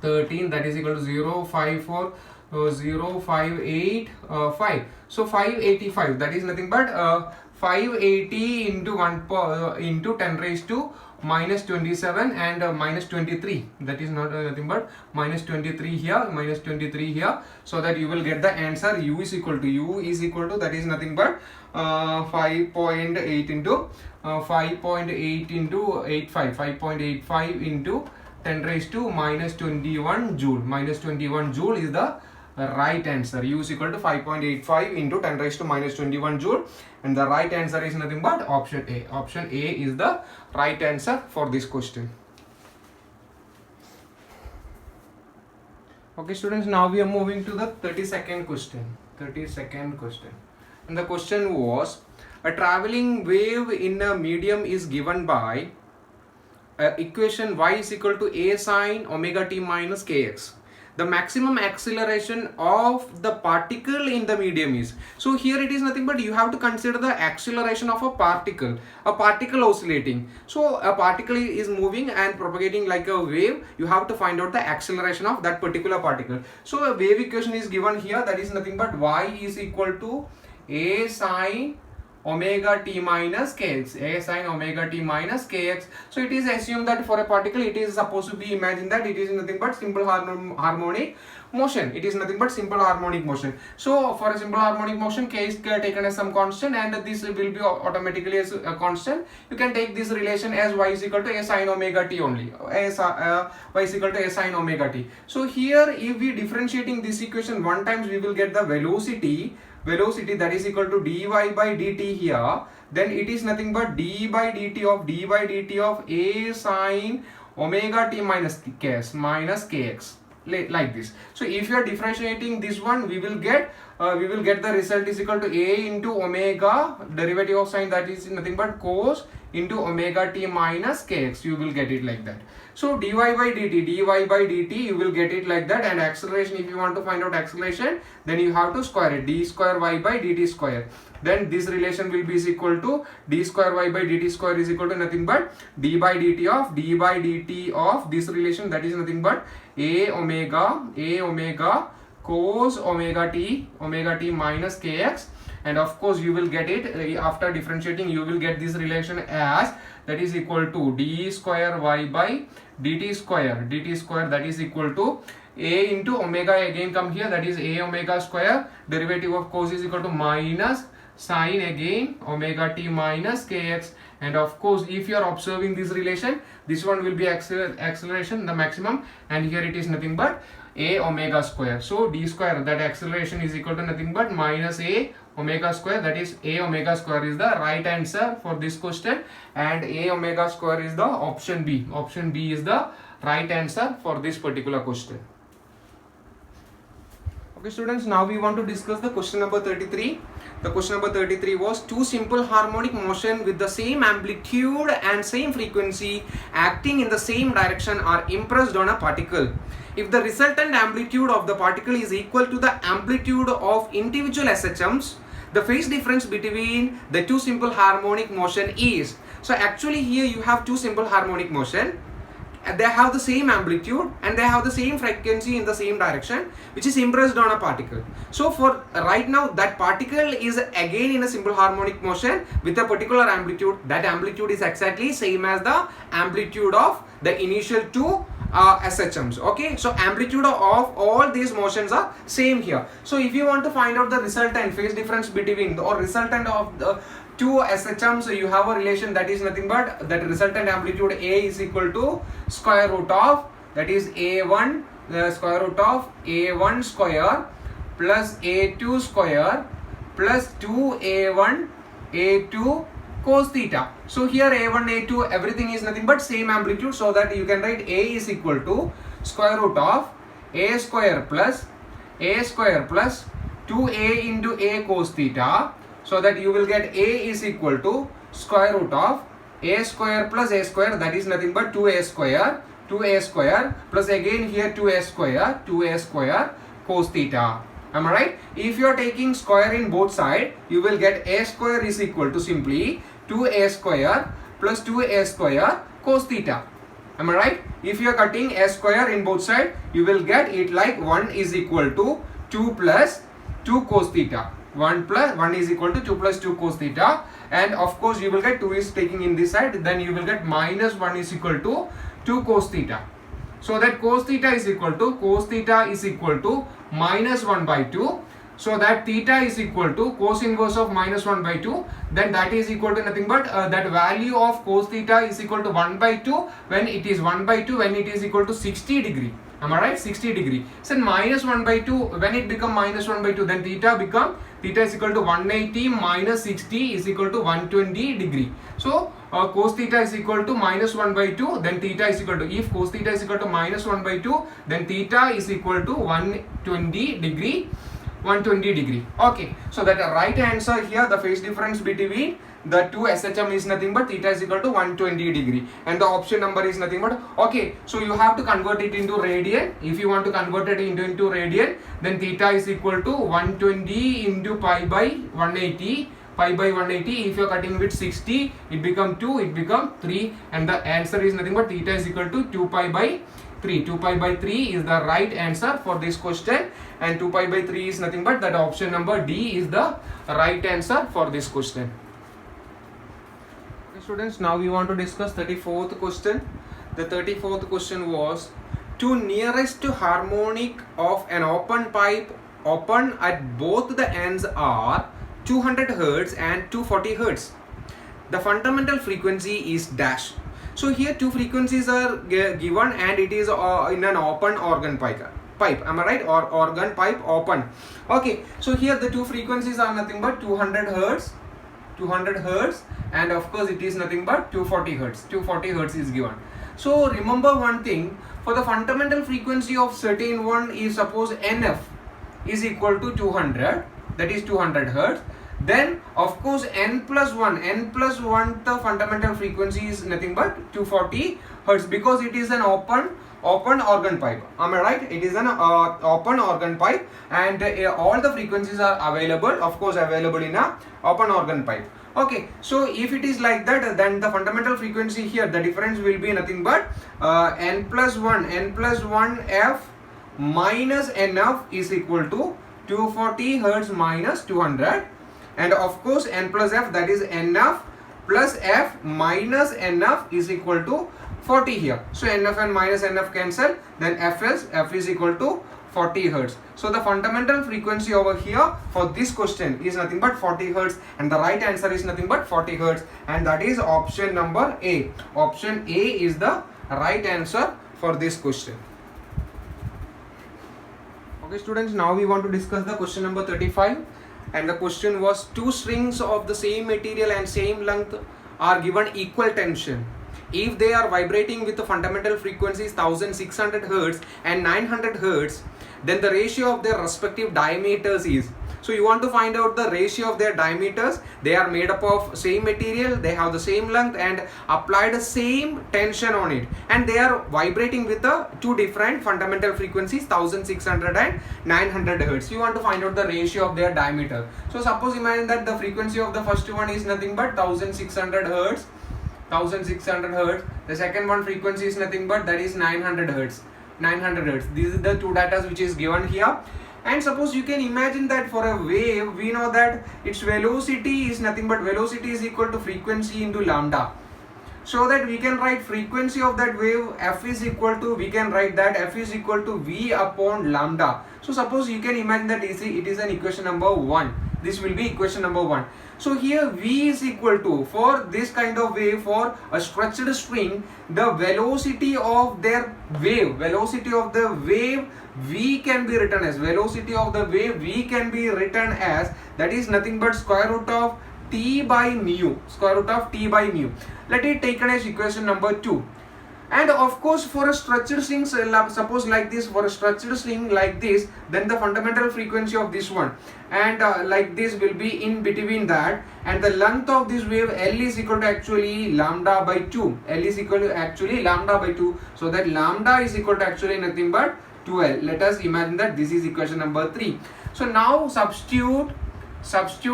13, that is equal to 054 0585. So 585, that is nothing but 580 into 10 raised to minus 27 and minus 23, that is not nothing but minus 23 here, minus 23 here, so that you will get the answer. U is equal to that is nothing but 5.8 into 5.8 into 85, 5.85 into 10 raised to minus 21 joule. Minus 21 joule is the right answer. U is equal to 5.85 into 10 raised to minus 21 joule, and the right answer is nothing but option A. Option A is the right answer for this question. Okay students, now we are moving to the 32nd question. 32nd question. And the question was, a traveling wave in a medium is given by equation y is equal to a sine omega t minus kx. The maximum acceleration of the particle in the medium is. So here it is nothing but you have to consider the acceleration of a particle oscillating. So a particle is moving and propagating like a wave. You have to find out the acceleration of that particular particle. So a wave equation is given here, that is nothing but y is equal to a sine omega t minus kx, a sine omega t minus kx. So it is assumed that for a particle it is supposed to be imagined that it is nothing but simple harmonic motion. It is nothing but simple harmonic motion. So for a simple harmonic motion, k is taken as some constant, and this will be automatically as a constant. You can take this relation as y is equal to a sine omega t only. Y is equal to a sine omega t. So here if we differentiating this equation one times, we will get the velocity that is equal to dy by dt here. Then it is nothing but d by dt of a sine omega t minus kx like this. So if you are differentiating this one, we will get the result is equal to a into omega derivative of sine, that is nothing but cos into omega t minus kx. You will get it like that. So dy by dt you will get it like that. And acceleration, if you want to find out acceleration, then you have to square it, d square y by dt square. Then this relation will be equal to d square y by dt square is equal to nothing but d by dt of this relation, that is nothing but a omega cos omega t minus kx. And of course you will get it after differentiating, you will get this relation as that is equal to d square y by dt square, that is equal to a into omega, again come here, that is a omega square, derivative of cos is equal to minus sine again omega t minus kx. And of course if you are observing this relation, this one will be acceleration, the maximum, and here it is nothing but a omega square. So d square, that acceleration is equal to nothing but minus a omega square, that is a omega square is the right answer for this question, and a omega square is the option B. Option B is the right answer for this particular question. Okay students, now we want to discuss the question number 33. The question number 33 was, two simple harmonic motion with the same amplitude and same frequency acting in the same direction are impressed on a particle. If the resultant amplitude of the particle is equal to the amplitude of individual SHMs, the phase difference between the two simple harmonic motion is. So actually here you have two simple harmonic motion. They have the same amplitude and they have the same frequency in the same direction, which is impressed on a particle. So for right now, that particle is again in a simple harmonic motion with a particular amplitude. That amplitude is exactly same as the amplitude of the initial two SHMs. Okay, so amplitude of all these motions are same here. So if you want to find out the resultant phase difference between or resultant of the two SHMs, you have a relation that is nothing but that resultant amplitude A is equal to square root of, that is A1, the square root of A1 square plus A2 square plus 2A1 A2 cos theta. So here A1 A2 everything is nothing but same amplitude, so that you can write A is equal to square root of A square plus 2A into A cos theta. So that you will get A is equal to square root of A square plus A square, that is nothing but 2A square plus again here 2A square cos theta. Am I right? If you are taking square in both sides, you will get A square is equal to simply 2A square plus 2A square cos theta. Am I right? If you are cutting A square in both sides, you will get it like 1 is equal to 2 plus 2 cos theta. 1 is equal to 2 plus 2 cos theta, and of course you will get 2 is taking in this side, then you will get minus 1 is equal to 2 cos theta. So that cos theta is equal to minus 1 by 2. So that theta is equal to cos inverse of minus 1 by 2. Then that is equal to nothing but that value of cos theta is equal to 1 by 2 when it is 1 by 2 when it is equal to 60 degree. Am I right? 60 degree. So minus 1 by 2, when it become minus 1 by 2, then theta is equal to 180 minus 60 is equal to 120 degree. So cos theta is equal to minus 1 by 2, then theta is equal to, if cos theta is equal to minus 1 by 2, then theta is equal to 120 degree. 120 degree. Okay, so that right answer here, the phase difference between the two SHM is nothing but theta is equal to 120 degree, and the option number is nothing but, okay, so you have to convert it into radian. If you want to convert it into radian, then theta is equal to 120 into pi by 180. Pi by 180, if you are cutting with 60, it become 2, it become 3, and the answer is nothing but theta is equal to 2 pi by 3. 2 pi by 3 is the right answer for this question, and 2 pi by 3 is nothing but that option number D is the right answer for this question. Okay, students, now we want to discuss 34th question. The 34th question was, two nearest harmonic of an open pipe open at both the ends are 200 Hz and 240 Hz. The fundamental frequency is dash. So here two frequencies are given, and it is in an open organ pipe. Am I right? Or organ pipe open. Okay, so here the two frequencies are nothing but 200 Hz, and of course it is nothing but 240 Hz. 240 Hz is given. So remember one thing, for the fundamental frequency of certain one is, suppose NF is equal to 200, that is 200 Hz. Then of course n plus 1 the fundamental frequency is nothing but 240 Hz, because it is an open organ pipe. Am I right? It is an open organ pipe, and all the frequencies are available, of course available in a open organ pipe. Okay, so if it is like that, then the fundamental frequency here, the difference will be nothing but n plus 1 f minus nf is equal to 240 Hz minus 200. And of course n plus f, that is nf plus f minus nf is equal to 40 here. So nf and minus nf cancel, then f is equal to 40 Hz. So the fundamental frequency over here for this question is nothing but 40 Hz, and the right answer is nothing but 40 Hz, and that is option number A. Option A is the right answer for this question. Okay students, now we want to discuss the question number 35. And the question was, two strings of the same material and same length are given equal tension. If they are vibrating with the fundamental frequencies 1600 Hz and 900 Hz, then the ratio of their respective diameters is. So you want to find out the ratio of their diameters. They are made up of same material, they have the same length and applied the same tension on it, and they are vibrating with the two different fundamental frequencies 1600 and 900 Hz. You want to find out the ratio of their diameter. So suppose imagine that the frequency of the first one is nothing but 1600 Hz. The second one frequency is nothing but that is 900 Hz. These are the two data which is given here. And suppose you can imagine that for a wave, we know that its velocity is nothing but velocity is equal to frequency into lambda. So that we can write frequency of that wave f is equal to, we can write that f is equal to v upon lambda. So suppose you can imagine that it is an equation number 1. This will be equation number 1. So here v is equal to, for this kind of wave, for a stretched string, the velocity of their wave, v can be written as, that is nothing but square root of t by mu. Let it taken as equation number 2. And of course for a stretched string, suppose like this, for a stretched string like this, then the fundamental frequency of this one and like this will be in between that, and the length of this wave L is equal to actually lambda by 2. So that lambda is equal to actually nothing but 2L. Let us imagine that this is equation number 3. So now substitute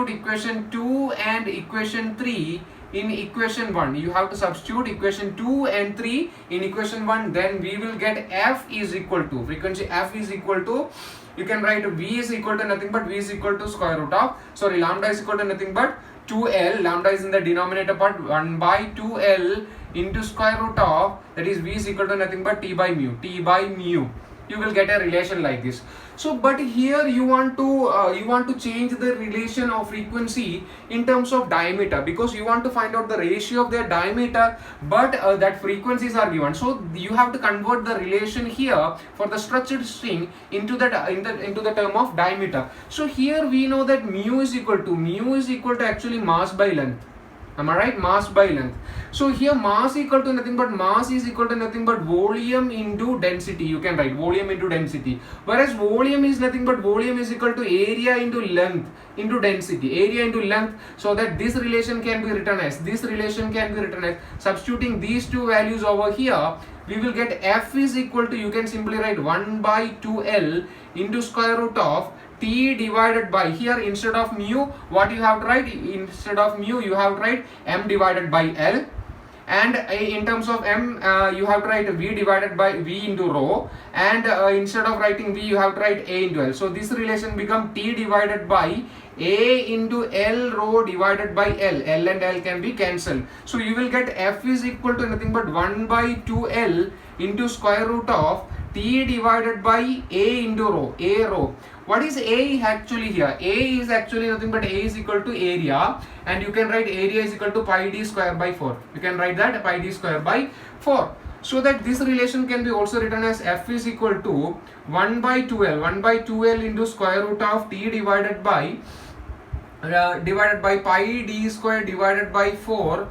equation 2 and equation 3 in equation 1. You have to substitute equation 2 and 3 in equation 1. Then we will get f is equal to, frequency f is equal to, you can write v is equal to nothing but v is equal to square root of, lambda is equal to nothing but 2L, lambda is in the denominator part, 1 by 2L into square root of, that is v is equal to nothing but t by mu. you will get a relation like this. So but here you want to change the relation of frequency in terms of diameter, because you want to find out the ratio of their diameter, but that frequencies are given. So you have to convert the relation here for the structured string into the term of diameter. So here we know that mu is equal to actually mass by length. Am I right? Mass by length. So here mass is equal to nothing but volume into density. You can write volume into density. Whereas volume is nothing but volume is equal to area into length into density. Area into length. So that this relation can be written as substituting these two values over here, we will get F is equal to, you can simply write 1 by 2L into square root of T divided by, here instead of mu, what you have to write? Instead of mu, you have to write M divided by L. And in terms of M, you have to write V divided by V into rho. And instead of writing V, you have to write A into L. So this relation become T divided by A into L rho divided by L. L and L can be cancelled. So you will get F is equal to nothing but 1 by 2L into square root of T divided by A into rho. A rho. What is A actually here? A is actually nothing but A is equal to area, and you can write area is equal to pi d square by 4. You can write that pi d square by 4. So that this relation can be also written as F is equal to 1 by 2L into square root of T divided by pi d square divided by 4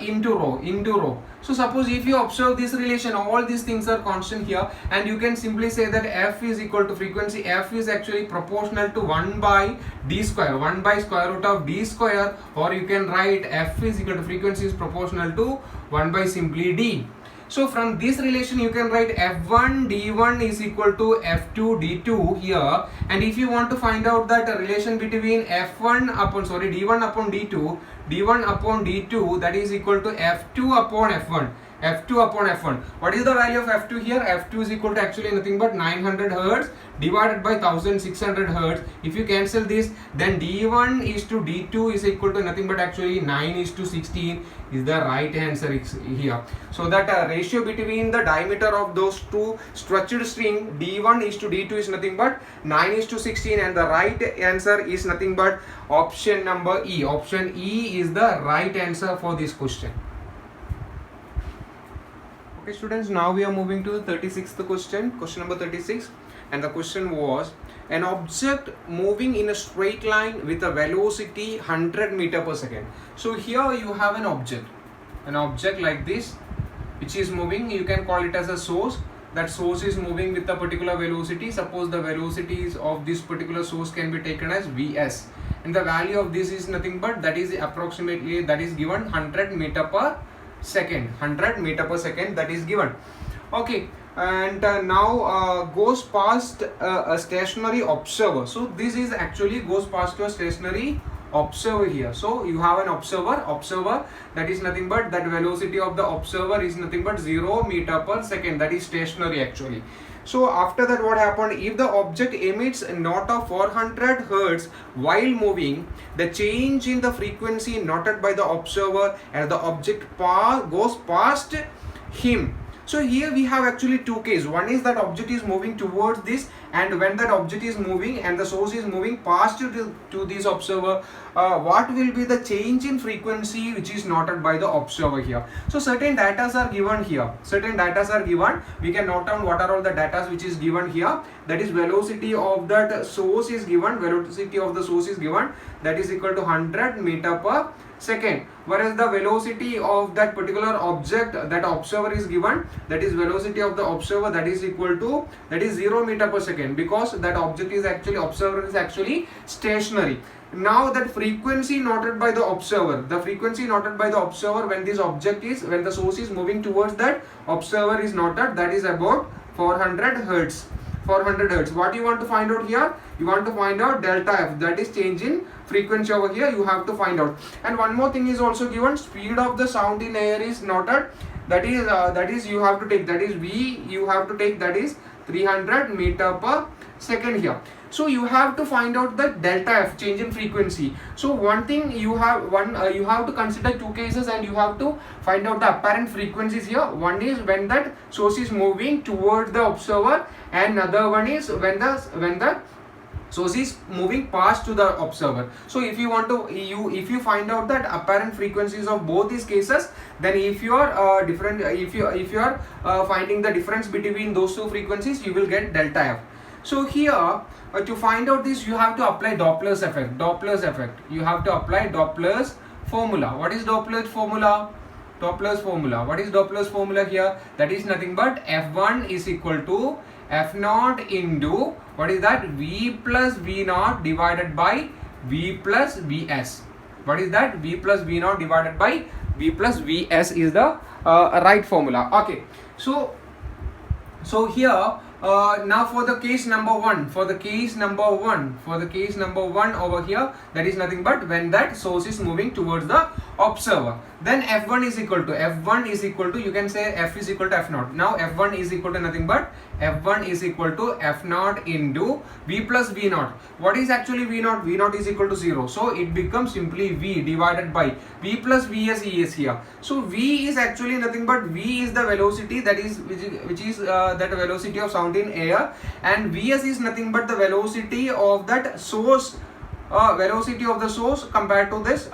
into rho. So suppose if you observe this relation, all these things are constant here, and you can simply say that F is equal to frequency F is actually proportional to 1 by d square, 1 by square root of d square, or you can write F is equal to frequency is proportional to 1 by simply d. So from this relation you can write F1 D1 is equal to F2 D2 here, and if you want to find out that relation between D1 upon D2 that is equal to F2 upon F1. What is the value of F2 here? F2 is equal to actually nothing but 900 Hertz divided by 1600 Hertz. If you cancel this, then D1 is to D2 is equal to nothing but actually 9 is to 16 is the right answer here. So that ratio between the diameter of those two structured string D1 is to D2 is nothing but 9 is to 16, and the right answer is nothing but option number E. Option E is the right answer for this question. Okay students, now we are moving to the 36th question number 36, and the question was an object moving in a straight line with a velocity 100 meter per second. So here you have an object like this which is moving. You can call it as a source. That source is moving with a particular velocity. Suppose the velocities of this particular source can be taken as Vs, and the value of this is nothing but that is approximately that is given 100 meter per second. That is given. Okay, and now goes past a stationary observer. So this is actually goes past a stationary observer here. So you have an observer that is nothing but that velocity of the observer is nothing but 0 meter per second, that is stationary actually. So after that, what happened? If the object emits a note of 400 Hertz while moving, the change in the frequency noted by the observer as the object goes past him. So here we have actually two cases. One is that object is moving towards this, and when that object is moving and the source is moving past to this observer, what will be the change in frequency which is noted by the observer here. So certain data are given here. We can note down what are all the data which is given here. That is velocity of that source is given. That is equal to 100 meter per second, whereas the velocity of that particular object, that observer is given, that is velocity of the observer that is equal to 0 meter per second, because that object is actually observer is actually stationary. Now that frequency noted by the observer, when the source is moving towards that observer is noted, that is about 400 Hertz. What you want to find out here? You want to find out delta F, that is change in frequency over here. You have to find out. And one more thing is also given, speed of the sound in air is noted. that is you have to take, that is V you have to take, that is 300 meter per second here. So you have to find out the delta f, change in frequency. So one thing you have you have to consider two cases, and you have to find out the apparent frequencies here. One is when that source is moving toward the observer, and another one is when the source is moving past to the observer. So if you want to if you find out that apparent frequencies of both these cases, then if you are if you are finding the difference between those two frequencies, you will get delta f. So here to find out this, you have to apply Doppler's effect. Doppler's effect, you have to apply Doppler's formula. What is Doppler's formula? Doppler's formula. What is Doppler's formula here? That is nothing but F1 is equal to F0 into, what is that? V plus V0 divided by V plus Vs. What is that? V plus V0 divided by V plus Vs is the right formula. Okay. So here now for the case number one, over here, that is nothing but when that source is moving towards the observer, then F1 is equal to, you can say F is equal to F0. Now F1 is equal to nothing but F1 is equal to F0 into V plus V0. What is actually V0? V0 is equal to 0. So it becomes simply V divided by V plus Vs is here. So V is actually nothing but, V is the velocity, that is which is that velocity of sound in air, and Vs is nothing but the velocity of that source, compared to this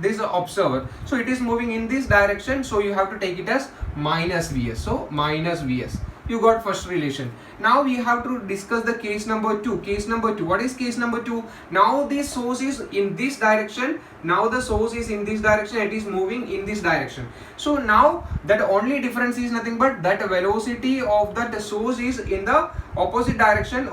this observer. So it is moving in this direction, so you have to take it as minus Vs. So minus Vs. You got first relation. Now we have to discuss the case number 2. Case number 2. What is case number 2? Now this source is in this direction. Now the source is in this direction. It is moving in this direction. So now that only difference is nothing but that velocity of that source is in the opposite direction,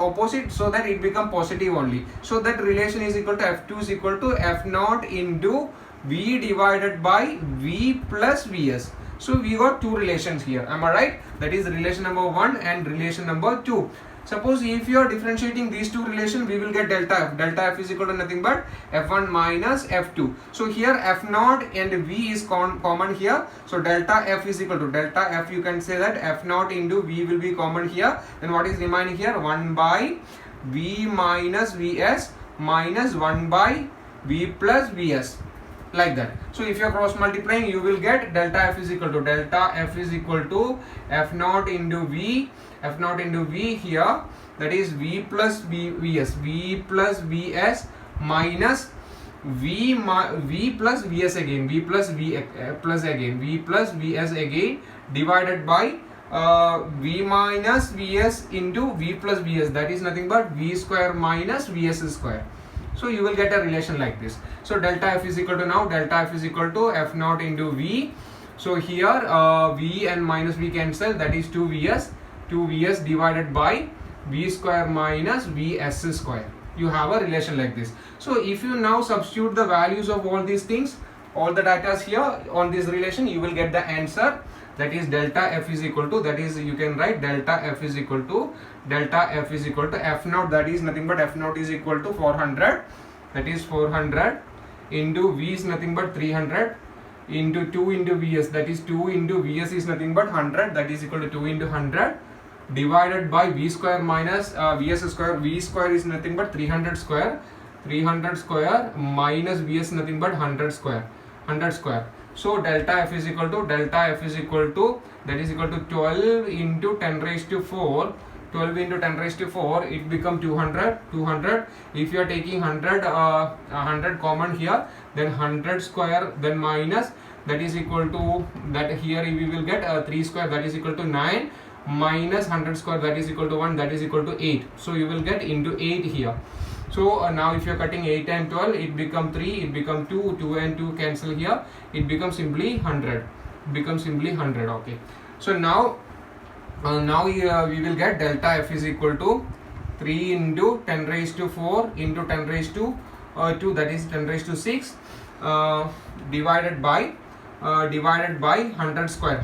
so that it become positive only. So that relation is equal to F2 is equal to F0 into V divided by V plus Vs. So we got two relations here. Am I right? That is relation number 1 and relation number 2. Suppose if you are differentiating these two relations, we will get delta f. Delta f is equal to nothing but F1 minus F2. So here F0 and V is common here. So delta f is equal to delta f. You can say that F0 into V will be common here. Then what is remaining here? 1 by V minus Vs minus 1 by V plus Vs. Like that. So if you are cross multiplying, you will get delta f is equal to F0 into V, F0 into V here, that is V plus Vs minus V plus Vs again, V plus Vs again, divided by V minus Vs into V plus Vs, that is nothing but V square minus Vs square. So you will get a relation like this. So delta f is equal to, now delta f is equal to F0 into V. So here V and minus V cancel, that is 2Vs divided by V square minus Vs square. You have a relation like this. So if you now substitute the values of all these things, all the data is here on this relation, you will get the answer. That is delta f is equal to, that is you can write delta f is equal to F0, that is nothing but F0 is equal to 400, that is 400 into V is nothing but 300 into 2 into Vs, that is 2 into Vs is nothing but 100, that is equal to 2 into 100, divided by V square minus Vs square. V square is nothing but 300 square minus Vs nothing but 100 square. So delta f is equal to that is equal to 12 into 10 raised to 4. 12 into 10 raised to 4, it become 200. If you are taking 100 common here, then 100 square, then minus, that is equal to, that here we will get 3 square, that is equal to 9, minus 100 square, that is equal to 1, that is equal to 8. So you will get into 8 here. So now if you are cutting 8 and 12, it become 3, it become 2, 2 and 2 cancel here, it becomes simply 100. Okay. So now we will get delta f is equal to 3 into 10 raised to 4 into 10 raised to 2, that is 10 raised to 6, divided by 100 square,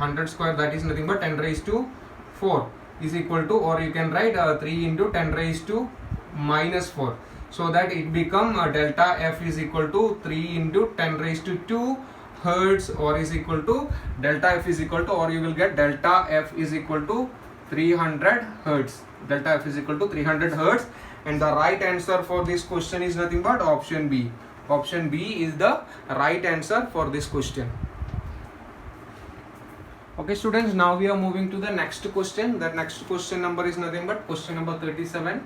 that is nothing but 10 raised to 4 is equal to, or you can write 3 into 10 raised to minus 4. So that it become delta f is equal to 3 into 10 raised to 2 hertz, or is equal to delta F is equal to, or you will get delta F is equal to 300 hertz. Delta F is equal to 300 hertz, and the right answer for this question is nothing but option B. Option B is the right answer for this question. Okay students, now we are moving to the next question. That next question number is nothing but question number 37.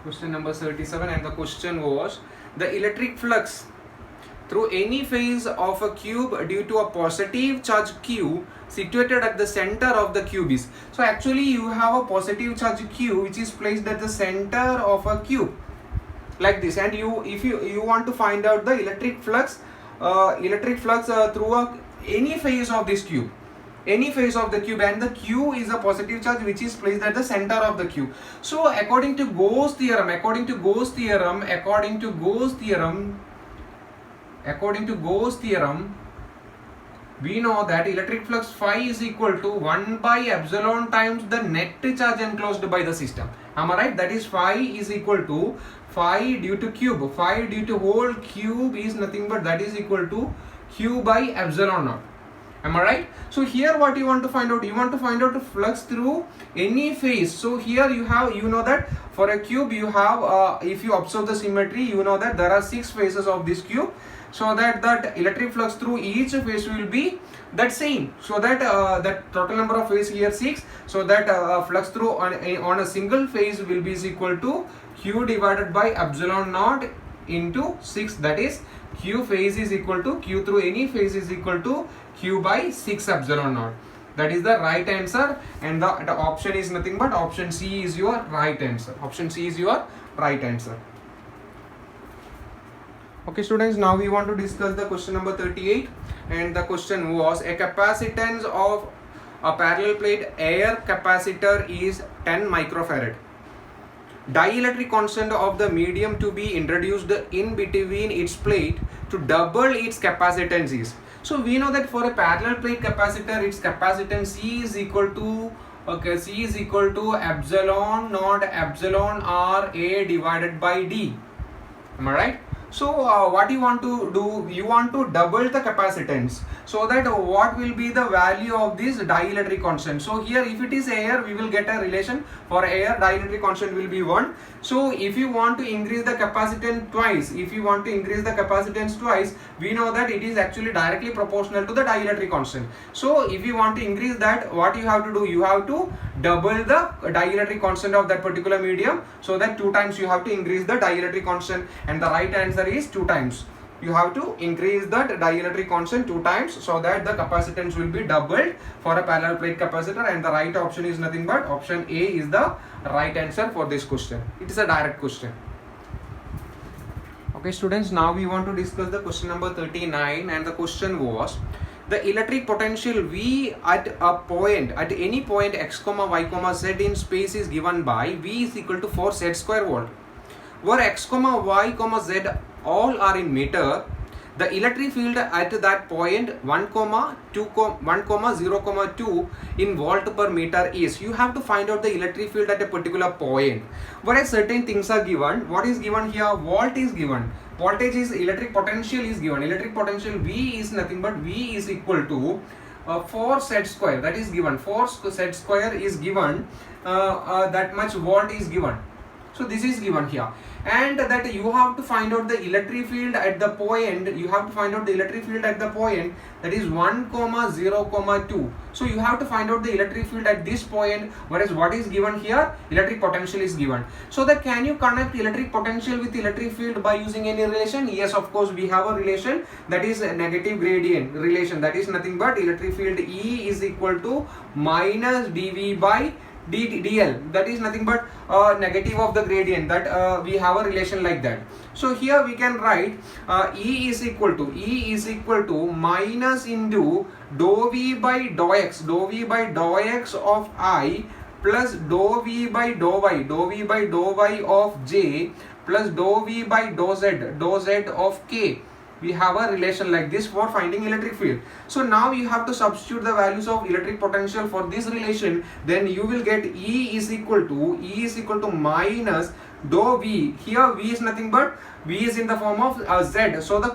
Question number 37, and the question was, the electric flux through any phase of a cube due to a positive charge Q situated at the center of the cube is. So actually you have a positive charge Q which is placed at the center of a cube like this, and if you want to find out the electric flux through any phase of this cube, any phase of the cube, and the Q is a positive charge which is placed at the center of the cube. So according to Gauss theorem, we know that electric flux phi is equal to 1 by epsilon times the net charge enclosed by the system. Am I right? That is phi is equal to phi due to cube. Phi due to whole cube is nothing but that is equal to Q by epsilon naught. Am I right? So here what you want to find out? You want to find out the flux through any phase. So here you know that for a cube you have, if you observe the symmetry, you know that there are 6 phases of this cube. So that electric flux through each phase will be that same. So that that total number of phases here 6. So that flux through on a single phase will be is equal to Q divided by epsilon naught into 6. That is Q phase is equal to Q through any phase is equal to Q by 6 epsilon naught. That is the right answer, and the option is nothing but option C is your right answer. Option C is your right answer. Okay students, now we want to discuss the question number 38, and the question was, a capacitance of a parallel plate air capacitor is 10 microfarad. Dielectric constant of the medium to be introduced in between its plate to double its capacitance is. So we know that for a parallel plate capacitor, its capacitance C is equal to epsilon naught epsilon R A divided by D. Am I right? So what you want to do, you want to double the capacitance, so that what will be the value of this dielectric constant. So here if it is air, we will get a relation. For air, dielectric constant will be 1. So if you want to increase the capacitance twice, we know that it is actually directly proportional to the dielectric constant. So if you want to increase that, what you have to do, you have to double the dielectric constant of that particular medium, so that 2 times you have to increase the dielectric constant, and the right answer is 2 times. You have to increase that dielectric constant 2 times, so that the capacitance will be doubled for a parallel plate capacitor, and the right option is nothing but option A is the right answer for this question. It is a direct question. Okay students, now we want to discuss the question number 39, and the question was, the electric potential V at a point, at any point x, y, z in space is given by V is equal to 4 z square volt. Where x, y, z all are in meter, the electric field at that point 1, 0, in volt per meter is. You have to find out the electric field at a particular point. Whereas certain things are given. What is given here? Volt is given. Voltage is, electric potential is given. Electric potential V is nothing but V is equal to 4 z square. That is given. 4 z square is given. That much volt is given. So this is given here, and that you have to find out the electric field at the point. You have to find out the electric field at the point, that is 1, 0, 2. So you have to find out the electric field at this point, whereas what is given here, electric potential is given. So that can you connect electric potential with electric field by using any relation? Yes, of course we have a relation, that is a negative gradient relation. That is nothing but electric field E is equal to minus dV by dl. That is nothing but negative of the gradient. That we have a relation like that. So here we can write E is equal to minus into dou V by dou x of I plus dou V by dou y of j plus dou V by dou z of k. we have a relation like this for finding electric field. So now you have to substitute the values of electric potential for this relation. Then you will get E is equal to minus dou V. Here V is nothing but V is in the form of Z. So the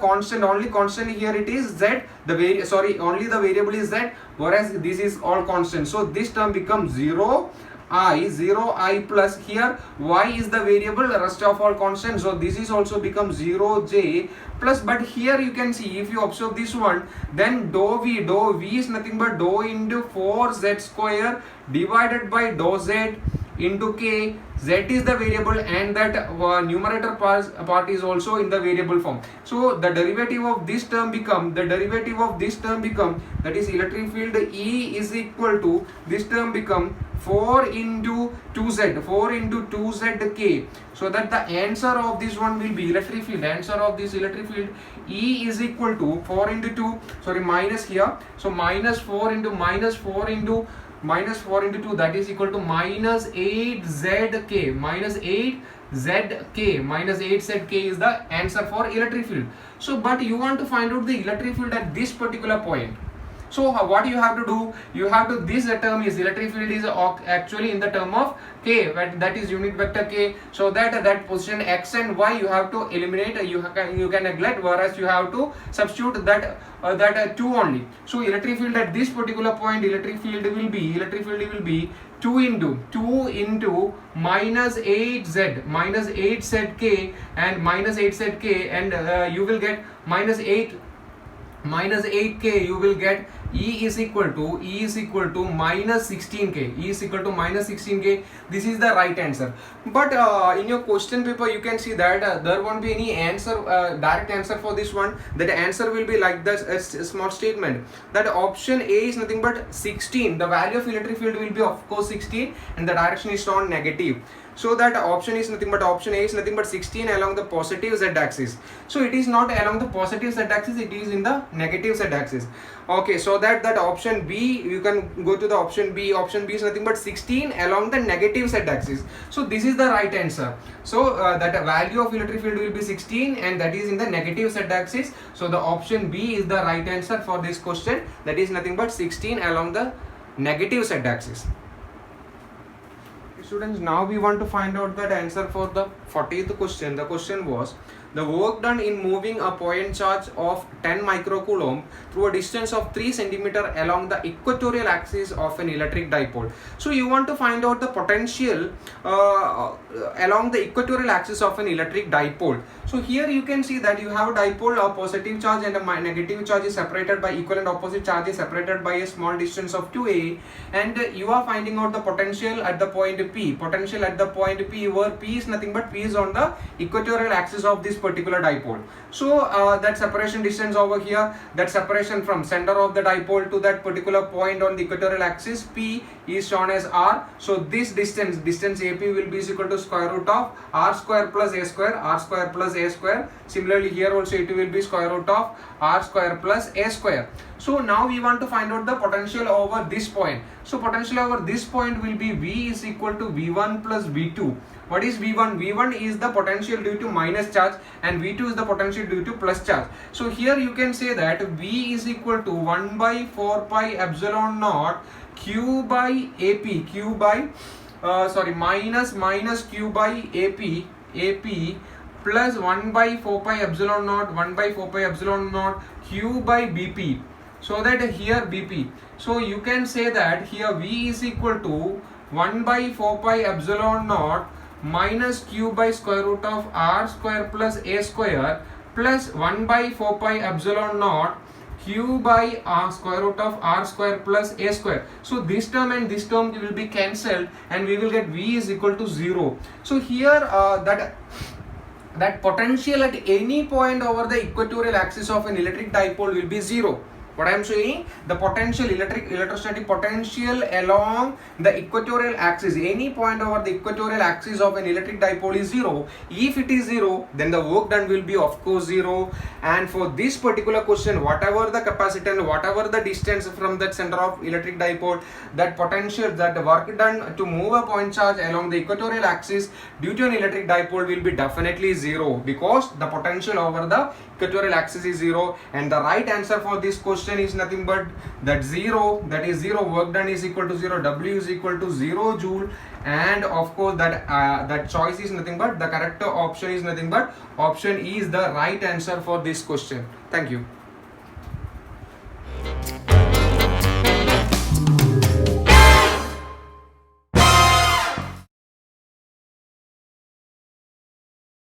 only constant here it is Z. Only the variable is Z, whereas this is all constant. So this term becomes 0I plus here Y is the variable, rest of all constant. So this is also becomes 0J plus, but here you can see, if you observe this one, then dou V is nothing but dou into 4Z square divided by dou Z into K. Z is the variable, and that numerator part is also in the variable form. So the derivative of this term become that is electric field E is equal to, this term become 4 into 2Z K. So that the answer of this one will be electric field. Answer of this electric field E is equal to 4 into 2, minus here. So minus 4 into 2, that is equal to minus 8ZK. Minus 8ZK is the answer for electric field. So but you want to find out the electric field at this particular point. So what you have to do, this term is electric field is actually in the term of K, that is unit vector K. So that position X and Y you have to eliminate, you can neglect, whereas you have to substitute that 2 only. So electric field at this particular point, electric field will be 2 into minus 8ZK and minus 8ZK, and you will get minus 8K. You will get E is equal to minus 16K. E is equal to minus 16K. This is the right answer. But in your question paper you can see that there won't be any answer, direct answer for this one. That answer will be like this, a small statement that option A is nothing but 16. The value of electric field will be of course 16, and the direction is shown negative. So that option A is nothing but 16 along the positive Z axis. So it is not along the positive Z axis, it is in the negative Z axis. Okay, so that option B, you can go to the option B. Option B is nothing but 16 along the negative Z axis. So this is the right answer. So that value of electric field will be 16, and that is in the negative Z axis. So the option B is the right answer for this question. That is nothing but 16 along the negative Z axis. Students, now we want to find out that answer for the 40th question. The question was, the work done in moving a point charge of 10 microcoulomb through a distance of 3 cm along the equatorial axis of an electric dipole. So you want to find out the potential along the equatorial axis of an electric dipole. So here you can see that you have a dipole, a positive charge and a negative charge is separated by equal and opposite charges separated by a small distance of 2a, and you are finding out the potential at the point P. Potential at the point P, where P is nothing but P is on the equatorial axis of this particular dipole. So that separation distance over here, that separation from center of the dipole to that particular point on the equatorial axis P is shown as R. So this distance AP will be equal to square root of R square plus A square, R square plus A square. Similarly here also it will be square root of R square plus A square. So now we want to find out the potential over this point. So potential over this point will be V is equal to V1 plus V2. What is V1? V1 is the potential due to minus charge, and V2 is the potential due to plus charge. So here you can say that V is equal to 1 by 4 pi epsilon naught Q by AP, minus Q by AP plus 1 by 4 pi epsilon naught Q by BP. So that here BP. So you can say that here V is equal to 1 by 4 pi epsilon naught minus Q by square root of R square plus A square plus 1 by 4 pi epsilon naught Q by R square root of R square plus A square. So this term and this term will be cancelled, and we will get V is equal to 0. So here that potential at any point over the equatorial axis of an electric dipole will be 0. What I am saying, the potential electrostatic potential along the equatorial axis, any point over the equatorial axis of an electric dipole is zero. If it is zero, then the work done will be of course zero. And for this particular question, whatever the capacitance, whatever the distance from that center of electric dipole, that potential, that the work done to move a point charge along the equatorial axis due to an electric dipole will be definitely zero, because the potential over the equatorial axis is zero. And the right answer for this question is nothing but that zero, that is zero, work done is equal to zero, W is equal to 0 joule. And of course that choice is nothing but, the correct option is nothing but option E is the right answer for this question. Thank you.